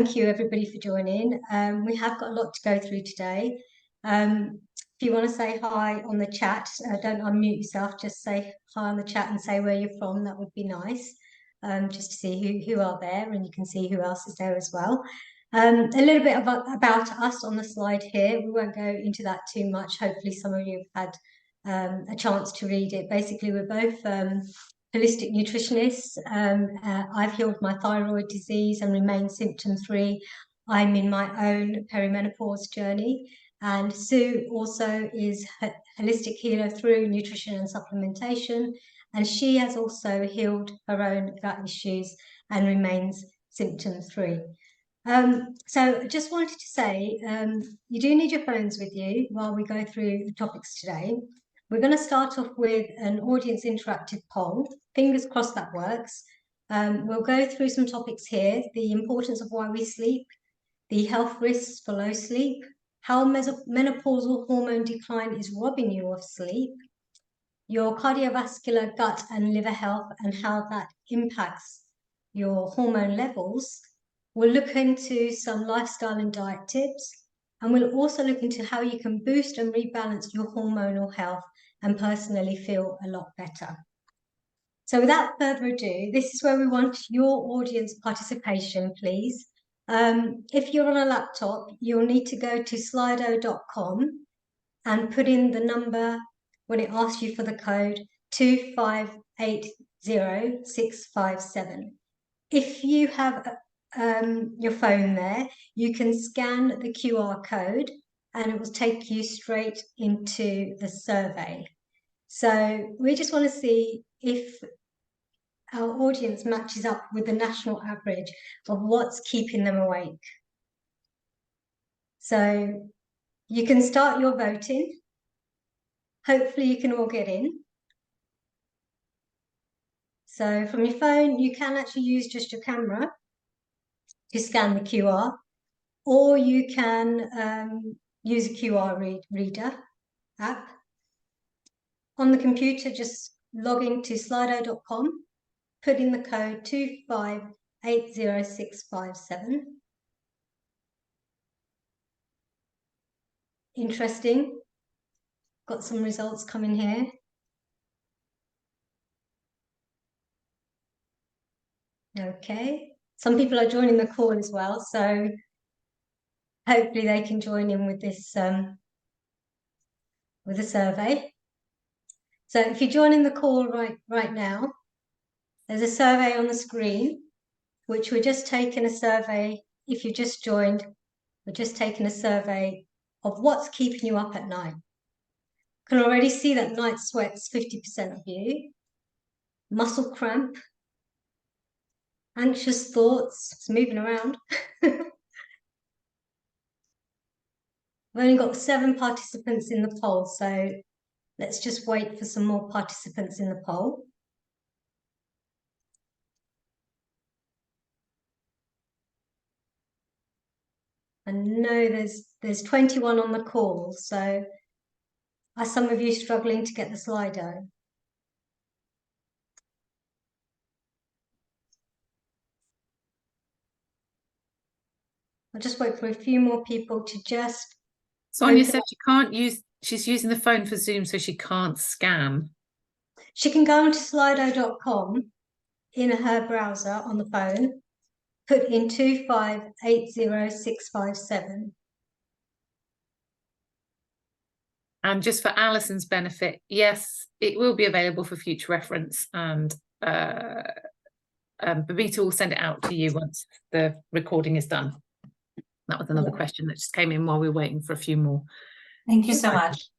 Thank you, everybody, for joining. We have got a lot to go through today. If you want to say hi on the chat, don't unmute yourself, just say hi on the chat and say where you're from. That would be nice, just to see who are there, and you can see who else is there as well. A little bit about us on the slide here. We won't go into that too much. Hopefully some of you have had a chance to read it. Basically, we're both holistic nutritionists. I've healed my thyroid disease and remain symptom-free. I'm in my own perimenopause journey. And Sue also is a holistic healer through nutrition and supplementation. And she has also healed her own gut issues and remains symptom-free. So I just wanted to say, you do need your phones with you while we go through the topics today. We're going to start off with an audience interactive poll. Fingers crossed that works. We'll go through some topics here: the importance of why we sleep, the health risks for low sleep, how menopausal hormone decline is robbing you of sleep, your cardiovascular, gut and liver health and how that impacts your hormone levels. We'll look into some lifestyle and diet tips, and we'll also look into how you can boost and rebalance your hormonal health and personally feel a lot better. So without further ado, this is where we want your audience participation, please. If you're on a laptop, you'll need to go to slido.com and put in the number when it asks you for the code 2580657. If you have your phone there, you can scan the QR code and it will take you straight into the survey. So we just want to see if our audience matches up with the national average of what's keeping them awake. So you can start your voting. Hopefully you can all get in. So from your phone, you can actually use just your camera to scan the QR, or you can use a QR reader app. On the computer, just log into slido.com, put in the code 2580657. Interesting. Got some results coming here. Okay. Some people are joining the call as well, so hopefully they can join in with this with the survey. So if you're joining the call right now, there's a survey on the screen, which we're just taking a survey. If you just joined, we're just taking a survey of what's keeping you up at night. Can already see that night sweats 50% of you, muscle cramp, anxious thoughts, it's moving around. We've only got 7 participants in the poll, so let's just wait for some more participants in the poll. I know there's 21 on the call, so are some of you struggling to get the Slido? I'll just wait for a few more people to just... Sonia said she can't use, she's using the phone for Zoom, so she can't scan. She can go onto slido.com in her browser on the phone, put in 2580657. And just for Alison's benefit, yes, it will be available for future reference, and Babita will send it out to you once the recording is done. That was another question that just came in while we were waiting for a few more. Thank you so much.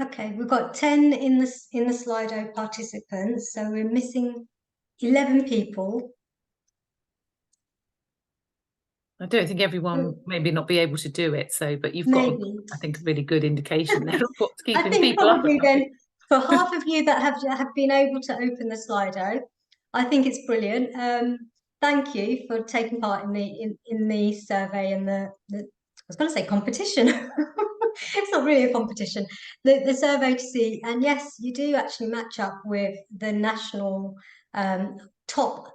Okay, we've got 10 in the Slido participants, so we're missing 11 people. I don't think everyone maybe not be able to do it, so but you've got, I think, a really good indication there of what's keeping people up. I think probably then, for half of you that have been able to open the Slido, I think it's brilliant. Thank you for taking part in the survey and the I was going to say competition. It's not really a competition. The survey to see, and yes, you do actually match up with the national top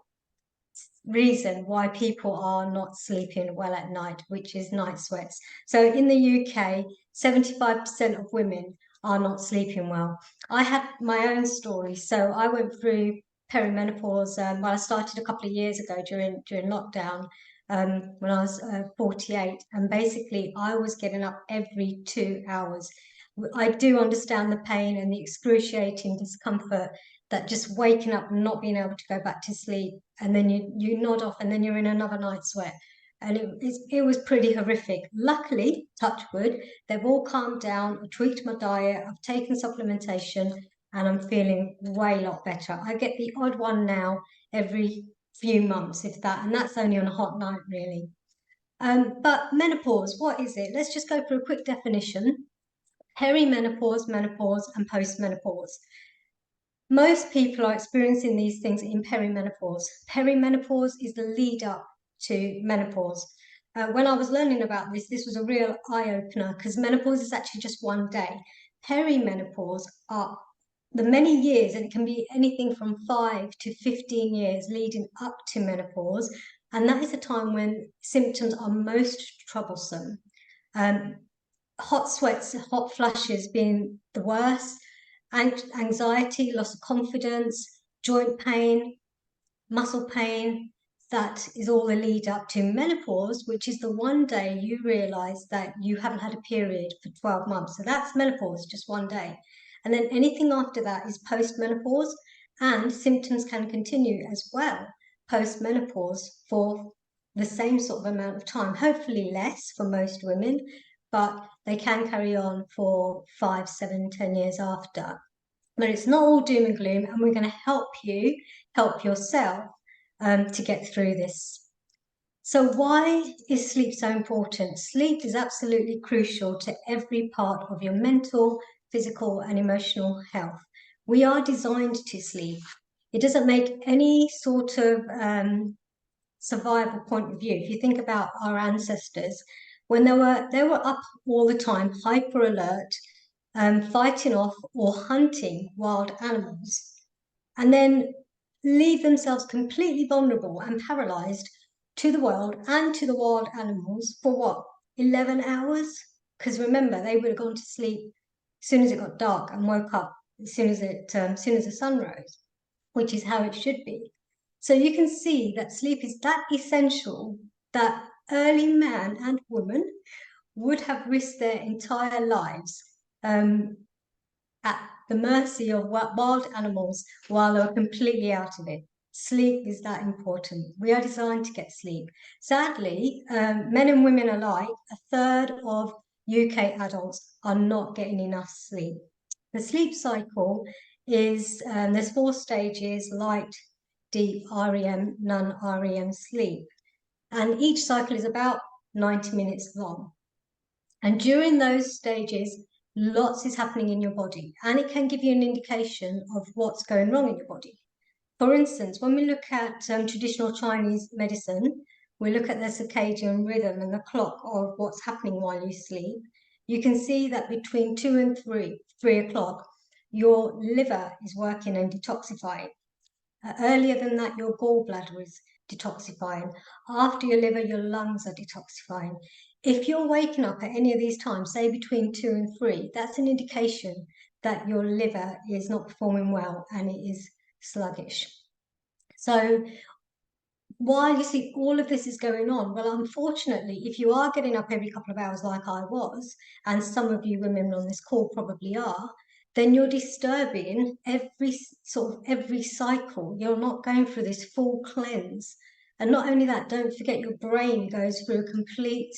reason why people are not sleeping well at night, which is night sweats. So in the UK, 75% of women are not sleeping well. I had my own story. So I went through perimenopause. Well, I started a couple of years ago during lockdown, when I was 48, and basically I was getting up every 2 hours. I do understand the pain and the excruciating discomfort that just waking up and not being able to go back to sleep, and then you nod off, and then you're in another night sweat, and it was pretty horrific. Luckily, touch wood, they've all calmed down. I tweaked my diet, I've taken supplementation, and I'm feeling way lot better. I get the odd one now every few months, if that, and that's only on a hot night, really. But menopause, what is it? Let's just go through a quick definition. Perimenopause, menopause, and postmenopause. Most people are experiencing these things in perimenopause. Perimenopause is the lead up to menopause. When I was learning about this, this was a real eye-opener, because menopause is actually just one day. Perimenopause are the many years, and it can be anything from 5 to 15 years leading up to menopause, and that is a time when symptoms are most troublesome. Hot sweats, hot flushes being the worst, anxiety, loss of confidence, joint pain, muscle pain. That is all the lead up to menopause, which is the one day you realize that you haven't had a period for 12 months. So that's menopause, just one day. And then anything after that is postmenopause, and symptoms can continue as well post-menopause for the same sort of amount of time, hopefully less for most women, but they can carry on for 5, 7, 10 years after. But it's not all doom and gloom, and we're going to help you help yourself to get through this. So why is sleep so important? Sleep is absolutely crucial to every part of your mental, physical, and emotional health. We are designed to sleep. It doesn't make any sort of survival point of view. If you think about our ancestors, when they were up all the time, hyper alert, fighting off or hunting wild animals, and then leave themselves completely vulnerable and paralyzed to the world and to the wild animals for what, 11 hours? Because remember, they would have gone to sleep as soon as it got dark and woke up as soon as the sun rose, which is how it should be. So you can see that sleep is that essential that early man and woman would have risked their entire lives at the mercy of wild animals while they were completely out of it. Sleep is that important. We are designed to get sleep. Sadly, men and women alike, a third of UK adults are not getting enough sleep. The sleep cycle is, there's 4 stages: light, deep, REM, non-REM sleep. And each cycle is about 90 minutes long. And during those stages, lots is happening in your body, and it can give you an indication of what's going wrong in your body. For instance, when we look at traditional Chinese medicine, we look at the circadian rhythm and the clock of what's happening while you sleep. You can see that between 2 and 3 o'clock, your liver is working and detoxifying. Earlier than that, your gallbladder is detoxifying. After your liver, your lungs are detoxifying. If you're waking up at any of these times, say between 2 and 3, that's an indication that your liver is not performing well and it is sluggish. So while you see all of this is going on, well, unfortunately, if you are getting up every couple of hours like I was, and some of you women on this call probably are, then you're disturbing every cycle. You're not going through this full cleanse. And not only that, don't forget your brain goes through a complete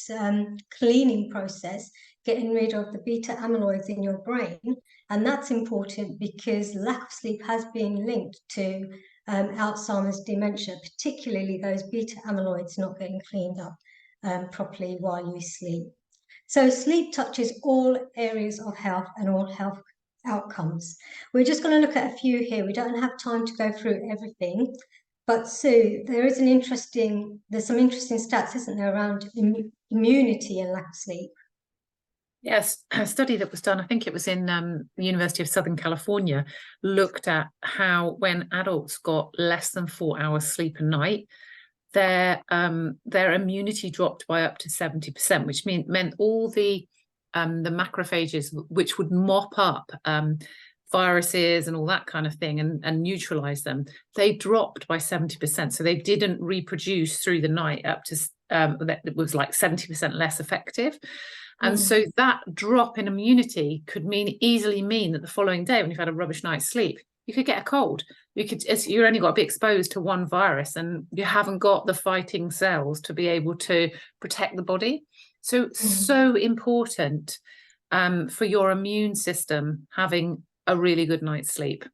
cleaning process, getting rid of the beta amyloids in your brain. And that's important because lack of sleep has been linked to Alzheimer's dementia, particularly those beta amyloids not getting cleaned up properly while you sleep. So sleep touches all areas of health and all health outcomes. We're just going to look at a few here. We don't have time to go through everything, but Sue, there's some interesting stats, isn't there, around immunity and lack of sleep? Yes, a study that was done, I think it was in the University of Southern California, looked at how when adults got less than 4 hours sleep a night, their immunity dropped by up to 70%, which meant all the macrophages, which would mop up viruses and all that kind of thing and neutralize them, they dropped by 70%. So they didn't reproduce through the night up to that was like 70% less effective. And so that drop in immunity could easily mean that the following day, when you've had a rubbish night's sleep, you could get a cold. You're only got to be exposed to one virus, and you haven't got the fighting cells to be able to protect the body. So so important for your immune system having a really good night's sleep.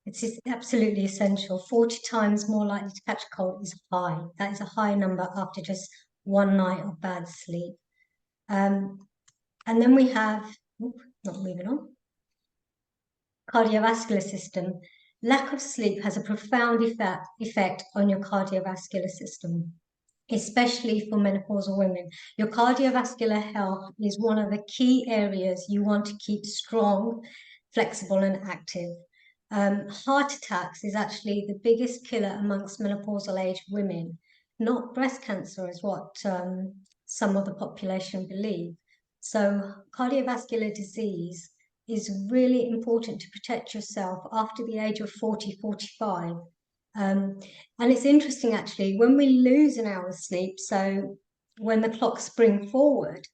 It's absolutely essential. 40 times more likely to catch a cold is high. That is a high number after just one night of bad sleep. And then we have, not moving on, cardiovascular system. Lack of sleep has a profound effect on your cardiovascular system, especially for menopausal women. Your cardiovascular health is one of the key areas you want to keep strong, flexible, and active. Heart attacks is actually the biggest killer amongst menopausal age women, not breast cancer, is what some of the population believe. So cardiovascular disease is really important to protect yourself after the age of 40, 45. And it's interesting, actually, when we lose an hour's sleep, so when the clocks spring forward,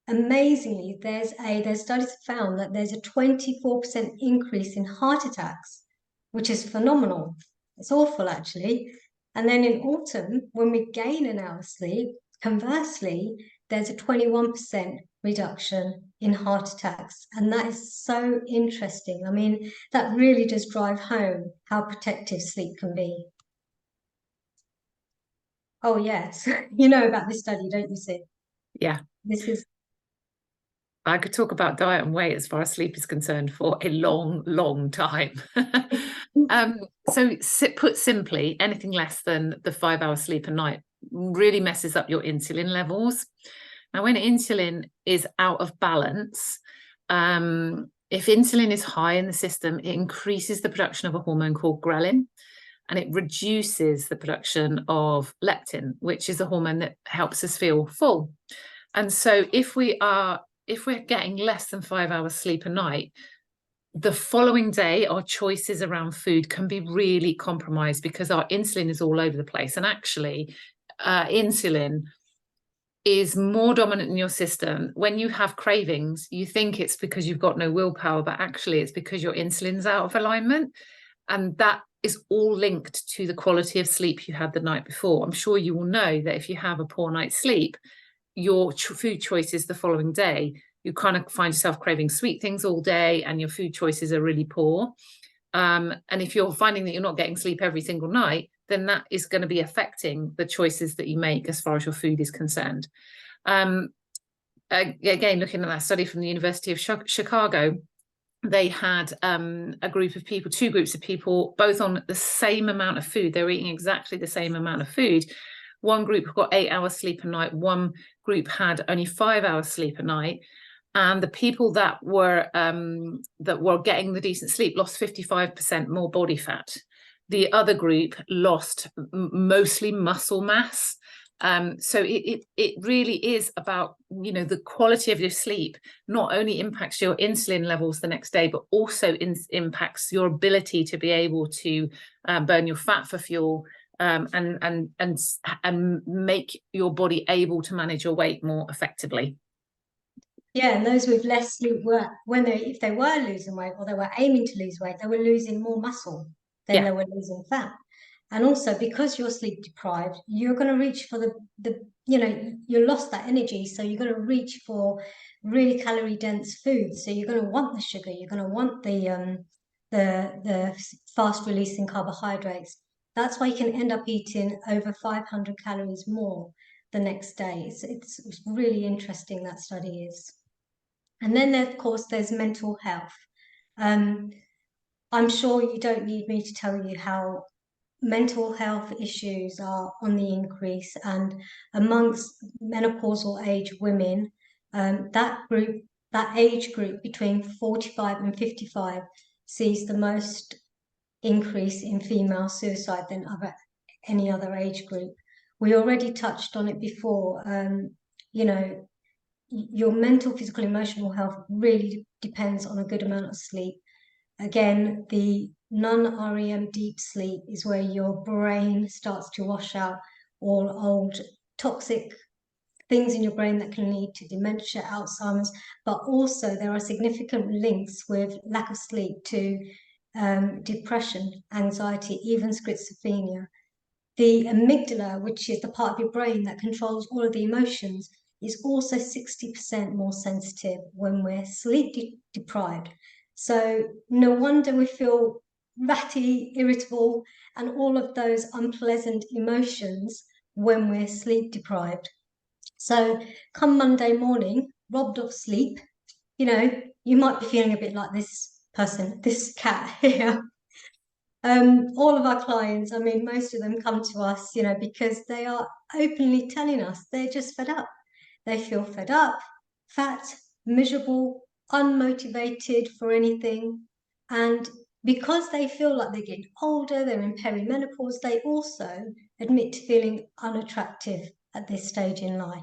amazingly, there's studies found that there's a 24% increase in heart attacks, which is phenomenal. It's awful, actually. And then in autumn, when we gain an hour's sleep, conversely, there's a 21% reduction in heart attacks. And that is so interesting. I mean, that really does drive home how protective sleep can be. Oh, yes. You know about this study, don't you, Sid? Yeah. I could talk about diet and weight as far as sleep is concerned for a long, long time. So put simply, anything less than the 5 hours sleep a night really messes up your insulin levels. Now, when insulin is out of balance, if insulin is high in the system, it increases the production of a hormone called ghrelin, and it reduces the production of leptin, which is a hormone that helps us feel full. And so if we're getting less than 5 hours sleep a night, the following day, our choices around food can be really compromised because our insulin is all over the place. And actually, insulin is more dominant in your system. When you have cravings, you think it's because you've got no willpower, but actually it's because your insulin's out of alignment. And that is all linked to the quality of sleep you had the night before. I'm sure you will know that if you have a poor night's sleep, your food choices the following day, you kind of find yourself craving sweet things all day and your food choices are really poor. And if you're finding that you're not getting sleep every single night, then that is going to be affecting the choices that you make as far as your food is concerned. Again, looking at that study from the University of Chicago, they had a group of people, two groups of people, both on the same amount of food. They were eating exactly the same amount of food. One group got 8 hours sleep a night. One group had only 5 hours sleep a night. And the people that were getting the decent sleep lost 55% more body fat. The other group lost mostly muscle mass. So it really is about, the quality of your sleep not only impacts your insulin levels the next day, but also impacts your ability to be able to burn your fat for fuel, and make your body able to manage your weight more effectively. Yeah, and those with less sleep if they were losing weight or they were aiming to lose weight, they were losing more muscle than they were losing fat. And also, because you're sleep deprived, you're going to reach for you lost that energy, so you're going to reach for really calorie dense food. So you're going to want the sugar, you're going to want the fast releasing carbohydrates. That's why you can end up eating over 500 calories more the next day. It's really interesting, that study is. And then, of course, there's mental health. I'm sure you don't need me to tell you how mental health issues are on the increase, and amongst menopausal age women, that age group between 45 and 55 sees the most increase in female suicide than other any other age group. We already touched on it before. You know, your mental, physical, emotional health really depends on a good amount of sleep. Again, the non-REM deep sleep is where your brain starts to wash out all old toxic things in your brain that can lead to dementia, Alzheimer's, but also there are significant links with lack of sleep to depression, anxiety, even schizophrenia. The amygdala, which is the part of your brain that controls all of the emotions, is also 60% more sensitive when we're sleep deprived. So no wonder we feel ratty, irritable, and all of those unpleasant emotions when we're sleep deprived. So come Monday morning, robbed of sleep, you know, you might be feeling a bit like this person, this cat here. All of our clients, I mean, most of them come to us, you know, because they are openly telling us they're just fed up. They feel fed up, fat, miserable, unmotivated for anything. And because they feel like they're getting older, they're in perimenopause, they also admit to feeling unattractive at this stage in life.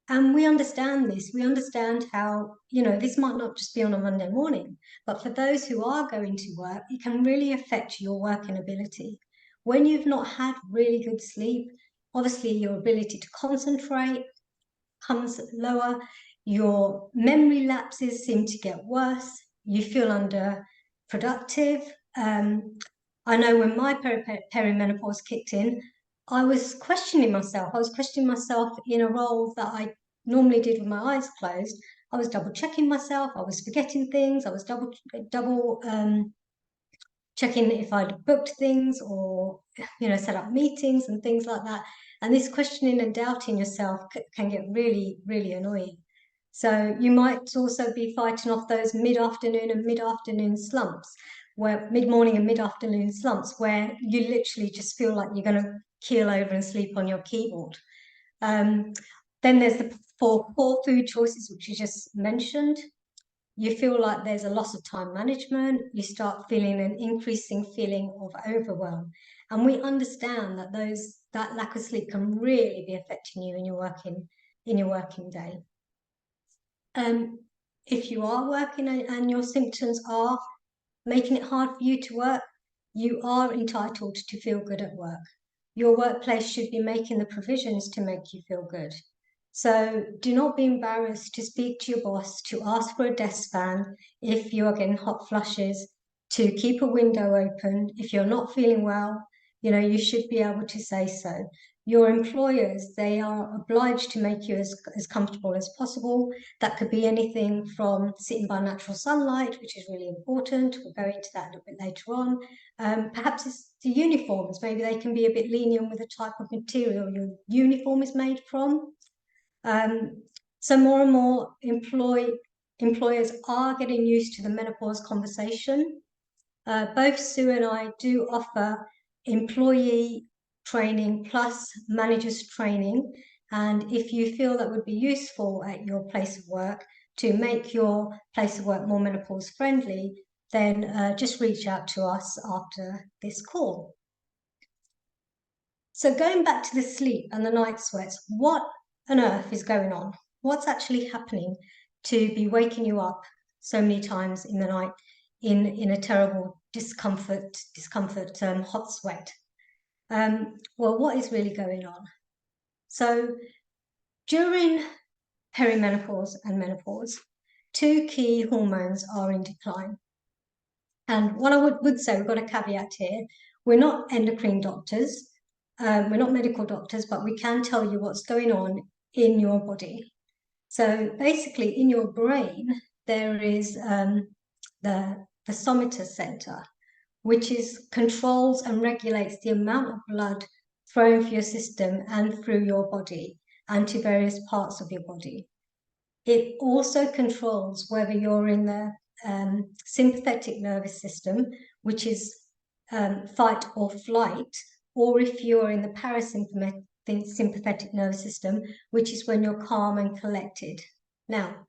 And we understand this. We understand how, you know, this might not just be on a Monday morning, but for those who are going to work, it can really affect your working ability. When you've not had really good sleep, obviously your ability to concentrate comes lower, your memory lapses seem to get worse, you feel underproductive. I know when my perimenopause kicked in, I was questioning myself. I was questioning myself in a role that I normally did with my eyes closed. I was double checking myself. I was forgetting things. I was double checking if I'd booked things or, you know, set up meetings and things like that. And this questioning and doubting yourself can get really, really annoying. So you might also be fighting off those mid-afternoon and mid-afternoon slumps, where mid-morning and mid-afternoon slumps, where you literally just feel like you're going to keel over and sleep on your keyboard. Then there's the poor food choices, which you just mentioned. You feel like there's a loss of time management. You start feeling an increasing feeling of overwhelm. And we understand that that lack of sleep can really be affecting you in your working day. If you are working and your symptoms are making it hard for you to work, you are entitled to feel good at work. Your workplace should be making the provisions to make you feel good. So do not be embarrassed to speak to your boss, to ask for a desk fan if you are getting hot flushes, to keep a window open. If you're not feeling well, you know, you should be able to say so. Your employers, they are obliged to make you as comfortable as possible. That could be anything from sitting by natural sunlight, which is really important. We'll go into that a little bit later on. Perhaps it's the uniforms. Maybe they can be a bit lenient with the type of material your uniform is made from. So more and more employers are getting used to the menopause conversation. Both Sue and I do offer employee training plus managers training. And if you feel that would be useful at your place of work to make your place of work more menopause friendly, then just reach out to us after this call. So going back to the sleep and the night sweats, what on earth is going on? What's actually happening to be waking you up so many times in the night in a terrible discomfort, hot sweat? Well, what is really going on? So during perimenopause and menopause, two key hormones are in decline. And what I would say, we've got a caveat here. We're not endocrine doctors. We're not medical doctors, but we can tell you what's going on in your body. So basically, in your brain, there is the somatic center, which controls and regulates the amount of blood flowing through your system and through your body and to various parts of your body. It also controls whether you're in the sympathetic nervous system, which is fight or flight, or if you're in the parasympathetic nervous system, which is when you're calm and collected. Now,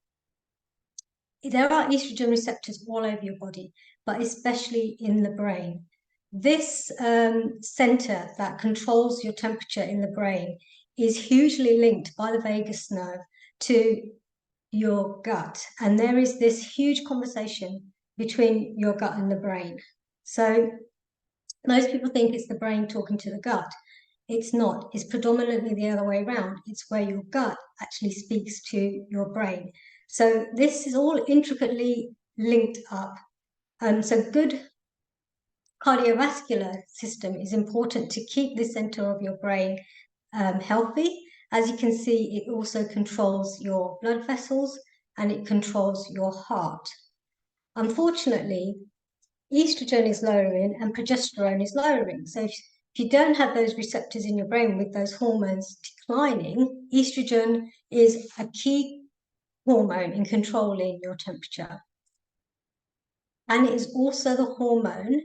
there are estrogen receptors all over your body, but especially in the brain. This center that controls your temperature in the brain is hugely linked by the vagus nerve to your gut. And there is this huge conversation between your gut and the brain. So most people think it's the brain talking to the gut. It's not. It's predominantly the other way around. It's where your gut actually speaks to your brain. So this is all intricately linked up. So good cardiovascular system is important to keep the center of your brain healthy. As you can see, it also controls your blood vessels and it controls your heart. Unfortunately, estrogen is lowering and progesterone is lowering. So if you don't have those receptors in your brain with those hormones declining, estrogen is a key hormone in controlling your temperature. And it is also the hormone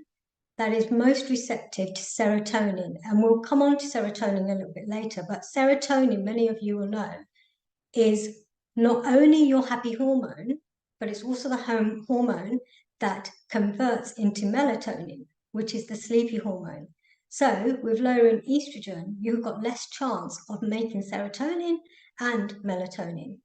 that is most receptive to serotonin. And we'll come on to serotonin a little bit later, but serotonin, many of you will know, is not only your happy hormone, but it's also the hormone that converts into melatonin, which is the sleepy hormone. So with lowering estrogen, you've got less chance of making serotonin and melatonin.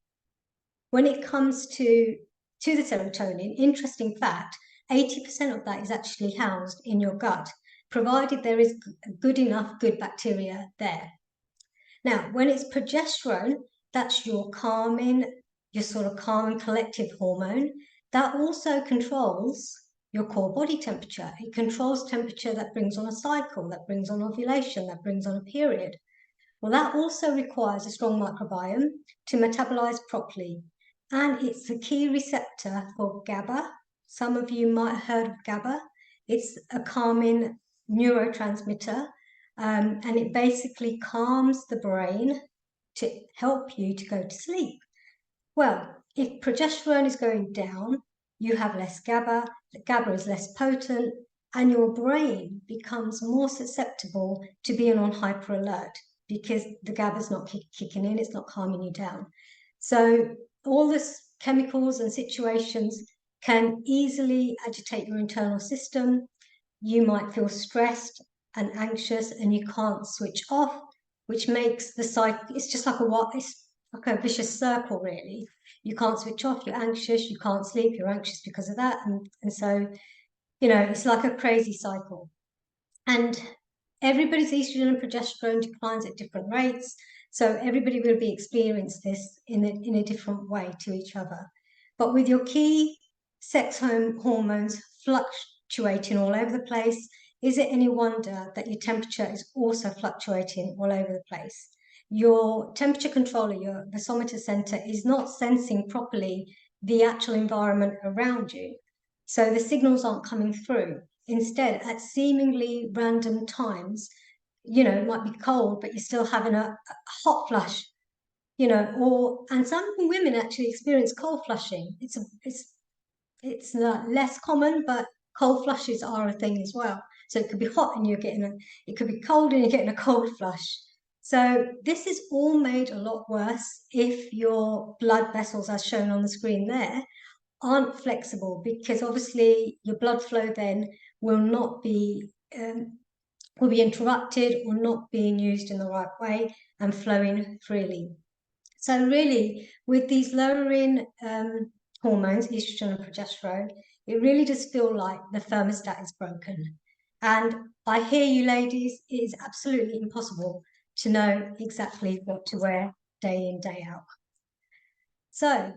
When it comes to the serotonin, interesting fact, 80% of that is actually housed in your gut, provided there is good bacteria there. Now, when it's progesterone, that's your sort of calm and collective hormone. That also controls your core body temperature. It controls temperature that brings on a cycle, that brings on ovulation, that brings on a period. Well, that also requires a strong microbiome to metabolize properly. And it's the key receptor for GABA. Some of you might have heard of GABA. It's a calming neurotransmitter, and it basically calms the brain to help you to go to sleep. Well, if progesterone is going down, you have less GABA, the GABA is less potent, and your brain becomes more susceptible to being on hyper alert because the GABA is not kicking in, it's not calming you down. So all these chemicals and situations can easily agitate your internal system. You might feel stressed and anxious and you can't switch off, which makes the cycle, it's just like a vicious circle, really. You can't switch off, you're anxious, you can't sleep, you're anxious because of that. And so, it's like a crazy cycle. And everybody's estrogen and progesterone declines at different rates. So everybody will be experiencing this in a different way to each other. But with your key sex hormones fluctuating all over the place, is it any wonder that your temperature is also fluctuating all over the place? Your temperature controller, your barometer center, is not sensing properly the actual environment around you. So the signals aren't coming through. Instead, at seemingly random times, it might be cold, but you're still having a hot flush, and some women actually experience cold flushing. It's less common, but cold flushes are a thing as well. So it could be hot and it could be cold and you're getting a cold flush. So this is all made a lot worse if your blood vessels, as shown on the screen there, aren't flexible, because obviously your blood flow then will not be interrupted or not being used in the right way and flowing freely. So really, with these lowering hormones, estrogen and progesterone, it really does feel like the thermostat is broken. And I hear you ladies, it is absolutely impossible to know exactly what to wear day in, day out. So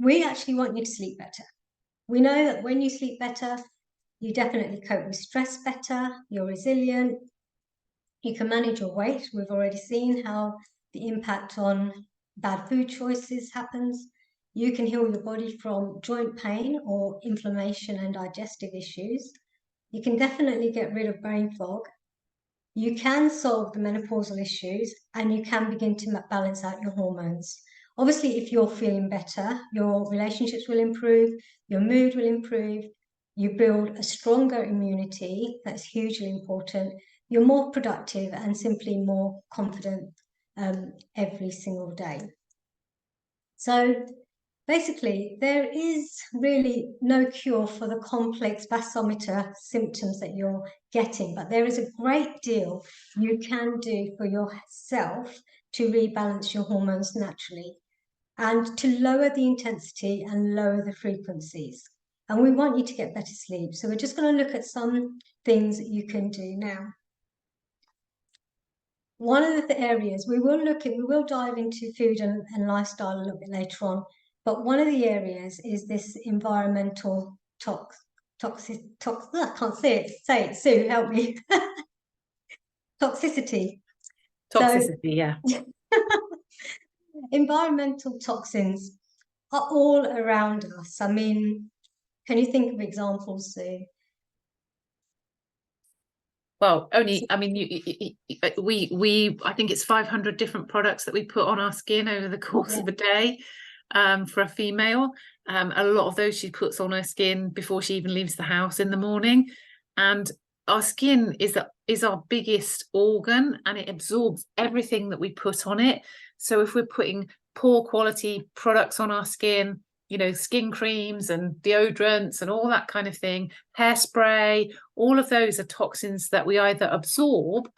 we actually want you to sleep better. We know that when you sleep better, you definitely cope with stress better, you're resilient, you can manage your weight. We've already seen how the impact on bad food choices happens. You can heal your body from joint pain or inflammation and digestive issues. You can definitely get rid of brain fog. You can solve the menopausal issues and you can begin to balance out your hormones. Obviously, if you're feeling better, your relationships will improve, your mood will improve, you build a stronger immunity, that's hugely important, you're more productive and simply more confident every single day. So basically, there is really no cure for the complex basometer symptoms that you're getting, but there is a great deal you can do for yourself to rebalance your hormones naturally and to lower the intensity and lower the frequencies. And we want you to get better sleep. So we're just going to look at some things that you can do now. One of the areas we will dive into food and lifestyle a little bit later on, but one of the areas is this environmental I can't say it, Sue, help me. Toxicity. Toxicity, yeah. Environmental toxins are all around us. I mean, can you think of examples, Sue? Well, only, I mean, I think it's 500 different products that we put on our skin over the course of a day, for a female. A lot of those she puts on her skin before she even leaves the house in the morning. And our skin is our biggest organ, and it absorbs everything that we put on it. So if we're putting poor quality products on our skin, skin creams and deodorants and all that kind of thing, hairspray, all of those are toxins that we either absorb,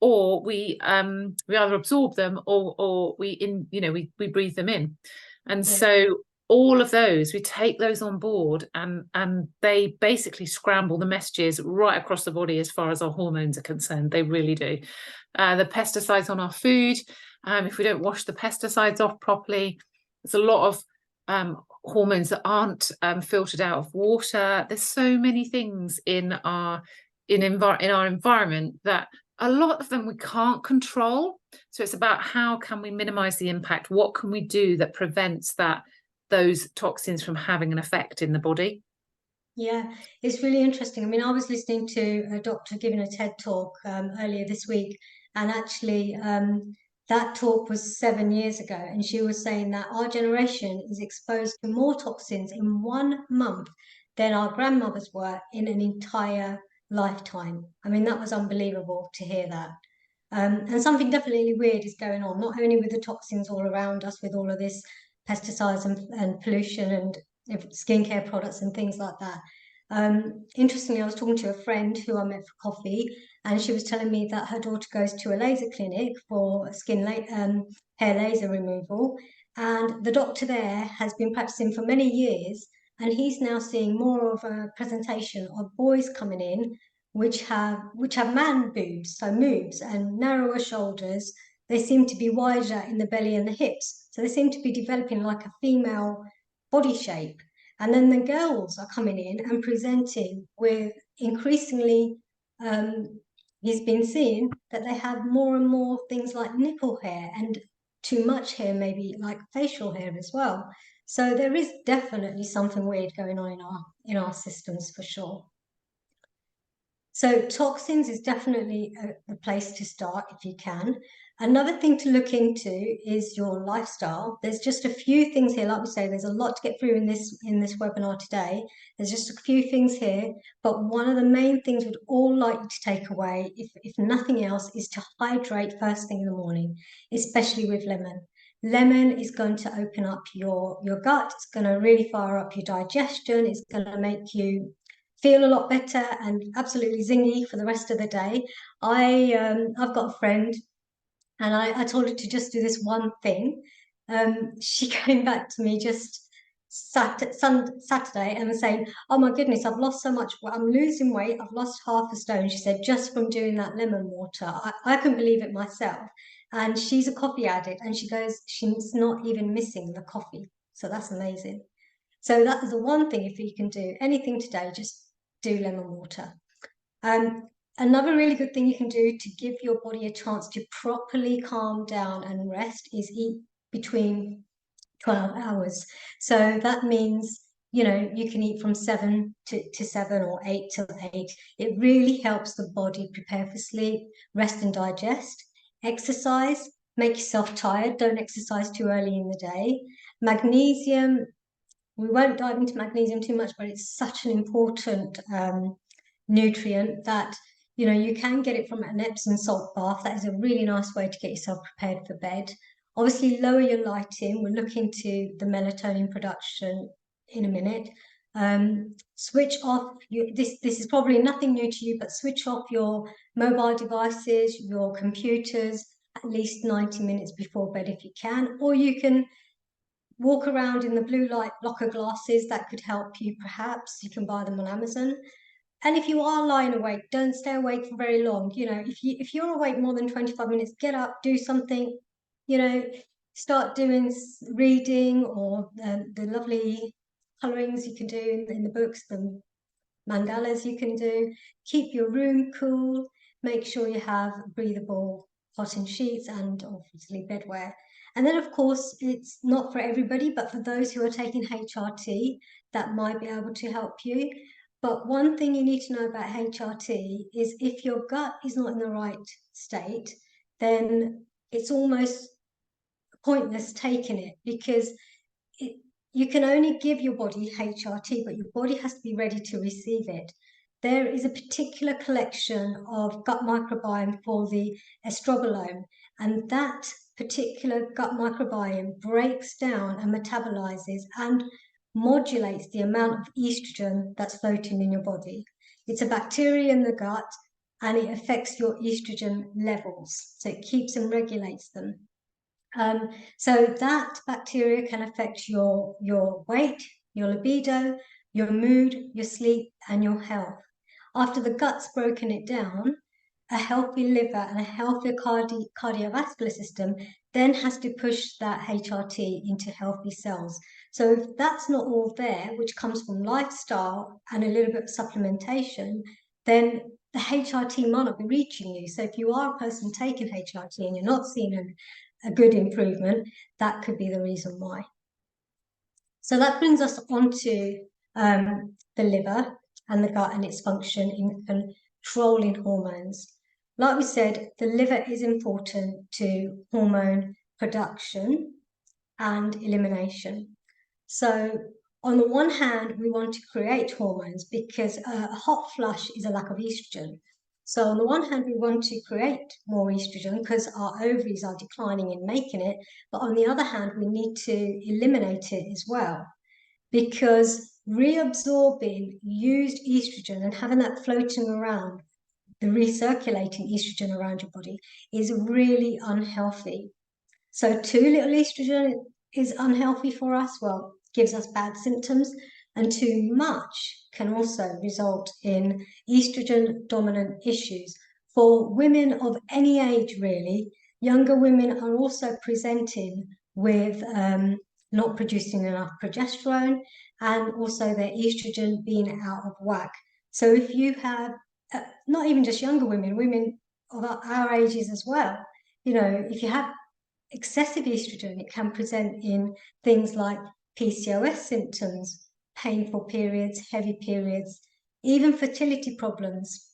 or we either absorb them or we breathe them in. And so all of those, we take those on board, and they basically scramble the messages right across the body as far as our hormones are concerned. They really do. The pesticides on our food, if we don't wash the pesticides off properly, there's a lot of hormones that aren't filtered out of water. There's so many things in our environment that a lot of them we can't control. So it's about how can we minimize the impact? What can we do that prevents those toxins from having an effect in the body? Yeah, it's really interesting. I mean, I was listening to a doctor giving a TED talk earlier this week, and actually that talk was 7 years ago, and she was saying that our generation is exposed to more toxins in 1 month than our grandmothers were in an entire lifetime. I mean, that was unbelievable to hear that. And something definitely weird is going on, not only with the toxins all around us, with all of this pesticides and pollution and skincare products and things like that. Interestingly, I was talking to a friend who I met for coffee, and she was telling me that her daughter goes to a laser clinic for hair laser removal, and the doctor there has been practicing for many years, and he's now seeing more of a presentation of boys coming in which have man boobs, so moobs, and narrower shoulders. They seem to be wider in the belly and the hips, so they seem to be developing like a female body shape. And then the girls are coming in and presenting with increasingly, he's been seeing that they have more and more things like nipple hair and too much hair, maybe like facial hair as well. So there is definitely something weird going on in our systems for sure. So toxins is definitely a place to start if you can. Another thing to look into is your lifestyle. There's just a few things here. Like we say, there's a lot to get through in this webinar today. There's just a few things here, but one of the main things we'd all like you to take away, if nothing else, is to hydrate first thing in the morning, especially with lemon. Lemon is going to open up your gut. It's going to really fire up your digestion. It's going to make you feel a lot better and absolutely zingy for the rest of the day. I've got a friend, and I told her to just do this one thing. She came back to me just Saturday and was saying, "Oh my goodness, I've lost so much. I'm losing weight. I've lost half a stone." She said, "Just from doing that lemon water." I couldn't believe it myself. And she's a coffee addict, and she goes, she's not even missing the coffee. So that's amazing. So that is the one thing, if you can do anything today, just do lemon water. Another really good thing you can do to give your body a chance to properly calm down and rest is eat between 12 hours. So that means, you can eat from 7 to 7 or 8 till 8. It really helps the body prepare for sleep, rest and digest. Exercise, make yourself tired. Don't exercise too early in the day. Magnesium, we won't dive into magnesium too much, but it's such an important nutrient that you can get it from an Epsom salt bath. That is a really nice way to get yourself prepared for bed. Obviously, lower your lighting. We'll look into the melatonin production in a minute. Switch off this is probably nothing new to you, but switch off your mobile devices, your computers, at least 90 minutes before bed if you can, or you can walk around in the blue light blocker glasses. That could help you, perhaps. You can buy them on Amazon. And if you are lying awake, don't stay awake for very long. You know, if you're awake more than 25 minutes, get up, do something, you know, start doing reading, or the lovely colorings you can do in the books, the mandalas you can do. Keep your room cool. Make sure you have breathable cotton sheets and obviously bedwear. And then, of course, it's not for everybody, but for those who are taking HRT, that might be able to help you. But one thing you need to know about HRT is if your gut is not in the right state, then it's almost pointless taking it, because you can only give your body HRT, but your body has to be ready to receive it. There is a particular collection of gut microbiome called the estrogen, and that particular gut microbiome breaks down and metabolizes and modulates the amount of estrogen that's floating in your body. It's a bacteria in the gut, and it affects your estrogen levels. So it keeps and regulates them. So that bacteria can affect your weight, your libido, your mood, your sleep, and your health. After the gut's broken it down, a healthy liver and a healthier cardiovascular system then has to push that HRT into healthy cells. So if that's not all there, which comes from lifestyle and a little bit of supplementation, then the HRT might not be reaching you. So if you are a person taking HRT and you're not seeing a good improvement, that could be the reason why. So that brings us on to the liver and the gut and its function in controlling hormones. Like we said, the liver is important to hormone production and elimination. So on the one hand, we want to create hormones because a hot flush is a lack of estrogen. So on the one hand, we want to create more estrogen because our ovaries are declining in making it. But on the other hand, we need to eliminate it as well, because reabsorbing used estrogen and having that floating around, the recirculating estrogen around your body, is really unhealthy. So too little estrogen is unhealthy for us. Well, gives us bad symptoms, and too much can also result in estrogen dominant issues. For women of any age, really, younger women are also presenting with not producing enough progesterone, and also their estrogen being out of whack. So if you have, not even just younger women, women of our ages as well, you know, if you have excessive estrogen, it can present in things like PCOS symptoms, painful periods, heavy periods, even fertility problems,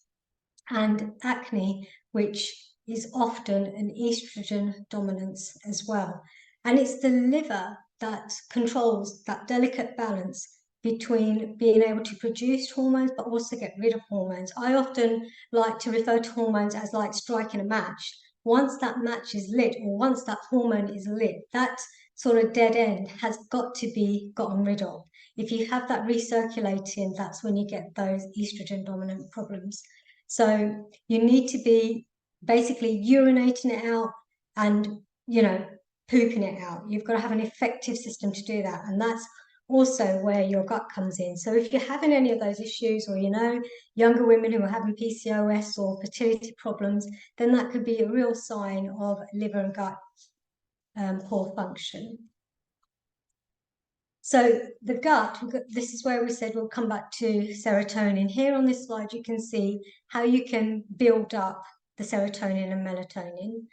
and acne, which is often an estrogen dominance as well. And it's the liver that controls that delicate balance between being able to produce hormones but also get rid of hormones. I often like to refer to hormones as like striking a match. Once that match is lit, or once that hormone is lit, that sort of dead end has got to be gotten rid of. If you have that recirculating, that's when you get those estrogen dominant problems. So you need to be basically urinating it out and, you know, pooping it out. You've got to have an effective system to do that. And that's also where your gut comes in. So if you're having any of those issues, or, you know, younger women who are having PCOS or fertility problems, then that could be a real sign of liver and gut poor function. So the gut, this is where we said we'll come back to serotonin. Here on this slide, you can see how you can build up the serotonin and melatonin.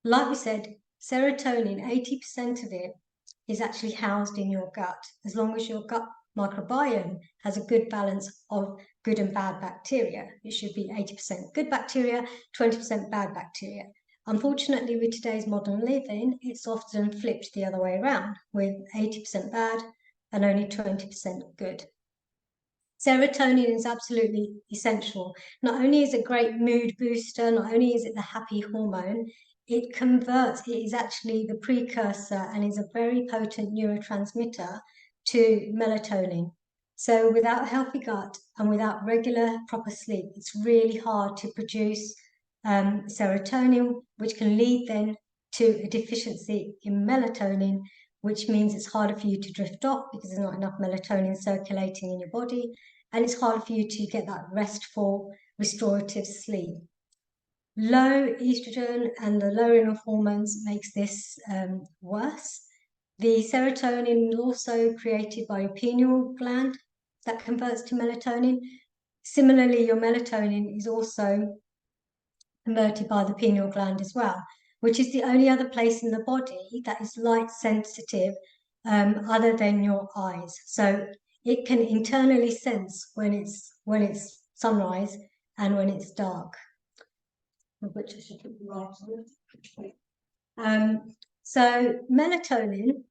Like we said, serotonin, 80% of it is actually housed in your gut. As long as your gut microbiome has a good balance of good and bad bacteria, it should be 80% good bacteria, 20% bad bacteria. Unfortunately, with today's modern living, it's often flipped the other way around, with 80% bad and only 20% good. Serotonin is absolutely essential. Not only is it a great mood booster, not only is it the happy hormone, it converts, it is actually the precursor and is a very potent neurotransmitter to melatonin. So without a healthy gut and without regular proper sleep, it's really hard to produce serotonin, which can lead then to a deficiency in melatonin, which means it's harder for you to drift off because there's not enough melatonin circulating in your body, and it's harder for you to get that restful, restorative sleep. Low estrogen and the lowering of hormones makes this worse. The serotonin is also created by your pineal gland that converts to melatonin. Similarly, your melatonin is also converted by the pineal gland as well, which is the only other place in the body that is light sensitive other than your eyes. So it can internally sense when it's sunrise and when it's dark, which I should put right on. So melatonin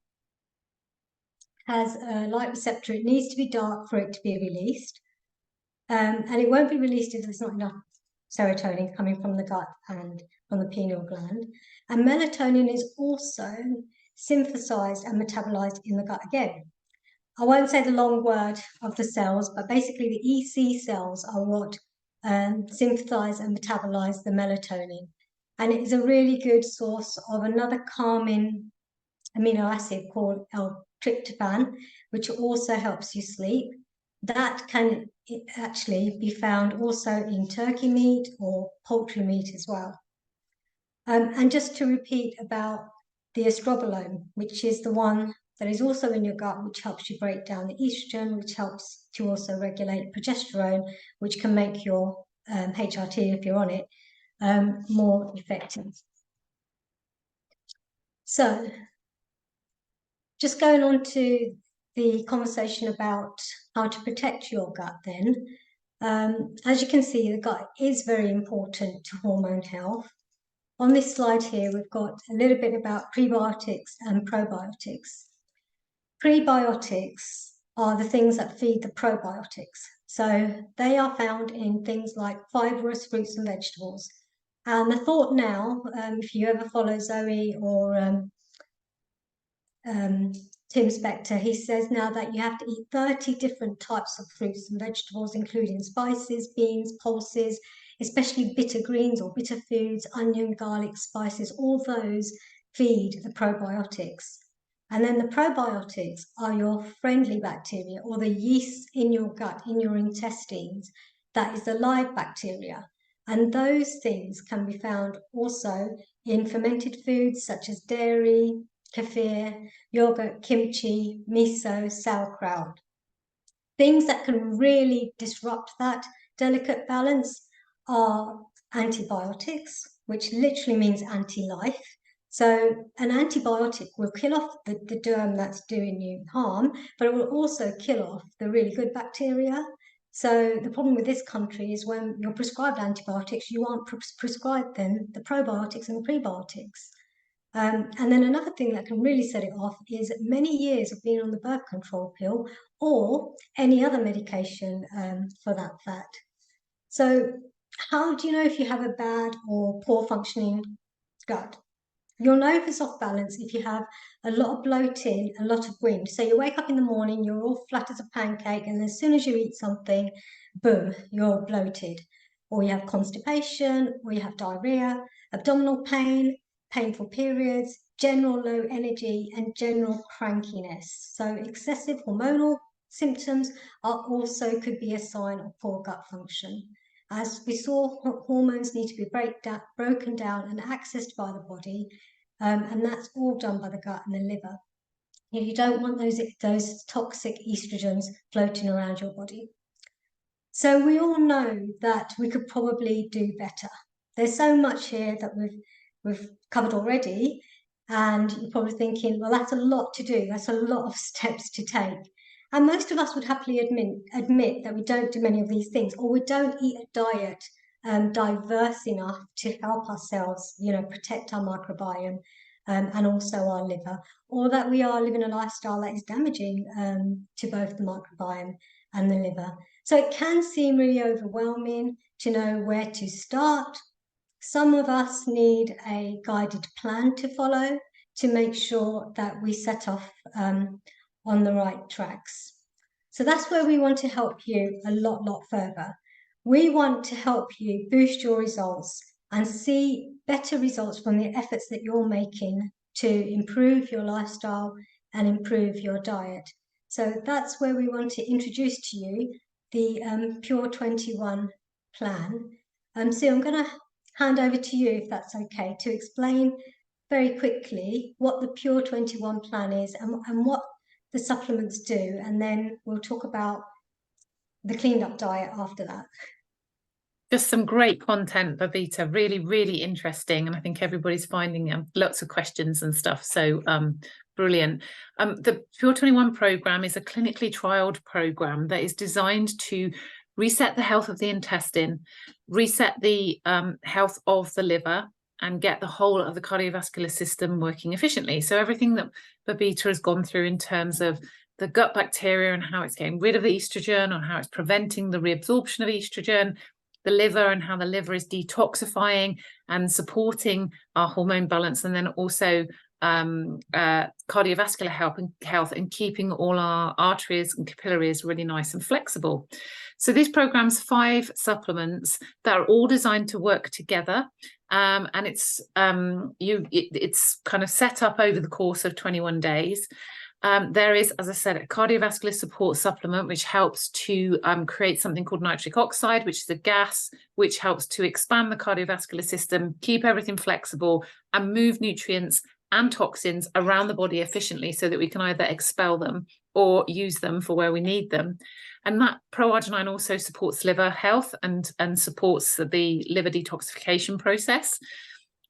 has a light receptor. It needs to be dark for it to be released. And it won't be released if there's not enough serotonin coming from the gut and from the pineal gland. And melatonin is also synthesized and metabolized in the gut again. I won't say the long word of the cells, but basically the EC cells are what synthesize and metabolize the melatonin. And it is a really good source of another calming amino acid called L-tryptophan, which also helps you sleep. That can actually be found also in turkey meat or poultry meat as well. And just to repeat about the estrobolome, which is the one that is also in your gut, which helps you break down the estrogen, which helps to also regulate progesterone, which can make your HRT, if you're on it, more effective. So just going on to the conversation about how to protect your gut then. As you can see, the gut is very important to hormone health. On this slide here, we've got a little bit about prebiotics and probiotics. Prebiotics are the things that feed the probiotics. So they are found in things like fibrous fruits and vegetables. And the thought now, if you ever follow Zoe or Tim Spector, he says now that you have to eat 30 different types of fruits and vegetables, including spices, beans, pulses, especially bitter greens or bitter foods, onion, garlic, spices, all those feed the probiotics. And then the probiotics are your friendly bacteria or the yeast in your gut, in your intestines. That is the live bacteria. And those things can be found also in fermented foods such as dairy, kefir, yogurt, kimchi, miso, sauerkraut. Things that can really disrupt that delicate balance are antibiotics, which literally means anti-life. So an antibiotic will kill off the germ that's doing you harm, but it will also kill off the really good bacteria. So the problem with this country is when you're prescribed antibiotics, you aren't prescribed then the probiotics and the prebiotics. And then another thing that can really set it off is many years of being on the birth control pill or any other medication for that fact. So how do you know if you have a bad or poor functioning gut? You'll know if it's off balance if you have a lot of bloating, a lot of wind. So you wake up in the morning, you're all flat as a pancake, and as soon as you eat something, boom, you're bloated. Or you have constipation, or you have diarrhea, abdominal pain, painful periods, general low energy, and general crankiness. So excessive hormonal symptoms are also could be a sign of poor gut function. As we saw, hormones need to be broken down and accessed by the body, and that's all done by the gut and the liver. You don't want those toxic estrogens floating around your body. So we all know that we could probably do better. There's so much here that we've covered already, and you're probably thinking, well, that's a lot to do. That's a lot of steps to take. And most of us would happily admit that we don't do many of these things, or we don't eat a diet diverse enough to help ourselves, protect our microbiome and also our liver, or that we are living a lifestyle that is damaging to both the microbiome and the liver. So it can seem really overwhelming to know where to start. Some of us need a guided plan to follow to make sure that we set off on the right tracks. So that's where we want to help you a lot further. We want to help you boost your results and see better results from the efforts that you're making to improve your lifestyle and improve your diet. So that's where we want to introduce to you the Pure 21 plan. So I'm going to hand over to you, if that's okay, to explain very quickly what the Pure 21 plan is and what the supplements do, and then we'll talk about the cleaned up diet after that. Just some great content, Babita, really interesting, and I think everybody's finding lots of questions and stuff, so brilliant. The Pure 21 program is a clinically trialed program that is designed to reset the health of the intestine, reset the health of the liver, and get the whole of the cardiovascular system working efficiently. So everything that Babita has gone through in terms of the gut bacteria and how it's getting rid of the estrogen, or how it's preventing the reabsorption of estrogen, the liver and how the liver is detoxifying and supporting our hormone balance, and then also cardiovascular health and keeping all our arteries and capillaries really nice and flexible. So this program's 5 supplements that are all designed to work together, and it's kind of set up over the course of 21 days. There is, as I said, a cardiovascular support supplement, which helps to create something called nitric oxide, which is a gas, which helps to expand the cardiovascular system, keep everything flexible, and move nutrients and toxins around the body efficiently so that we can either expel them or use them for where we need them. And that Pro-Arginine also supports liver health and supports the liver detoxification process.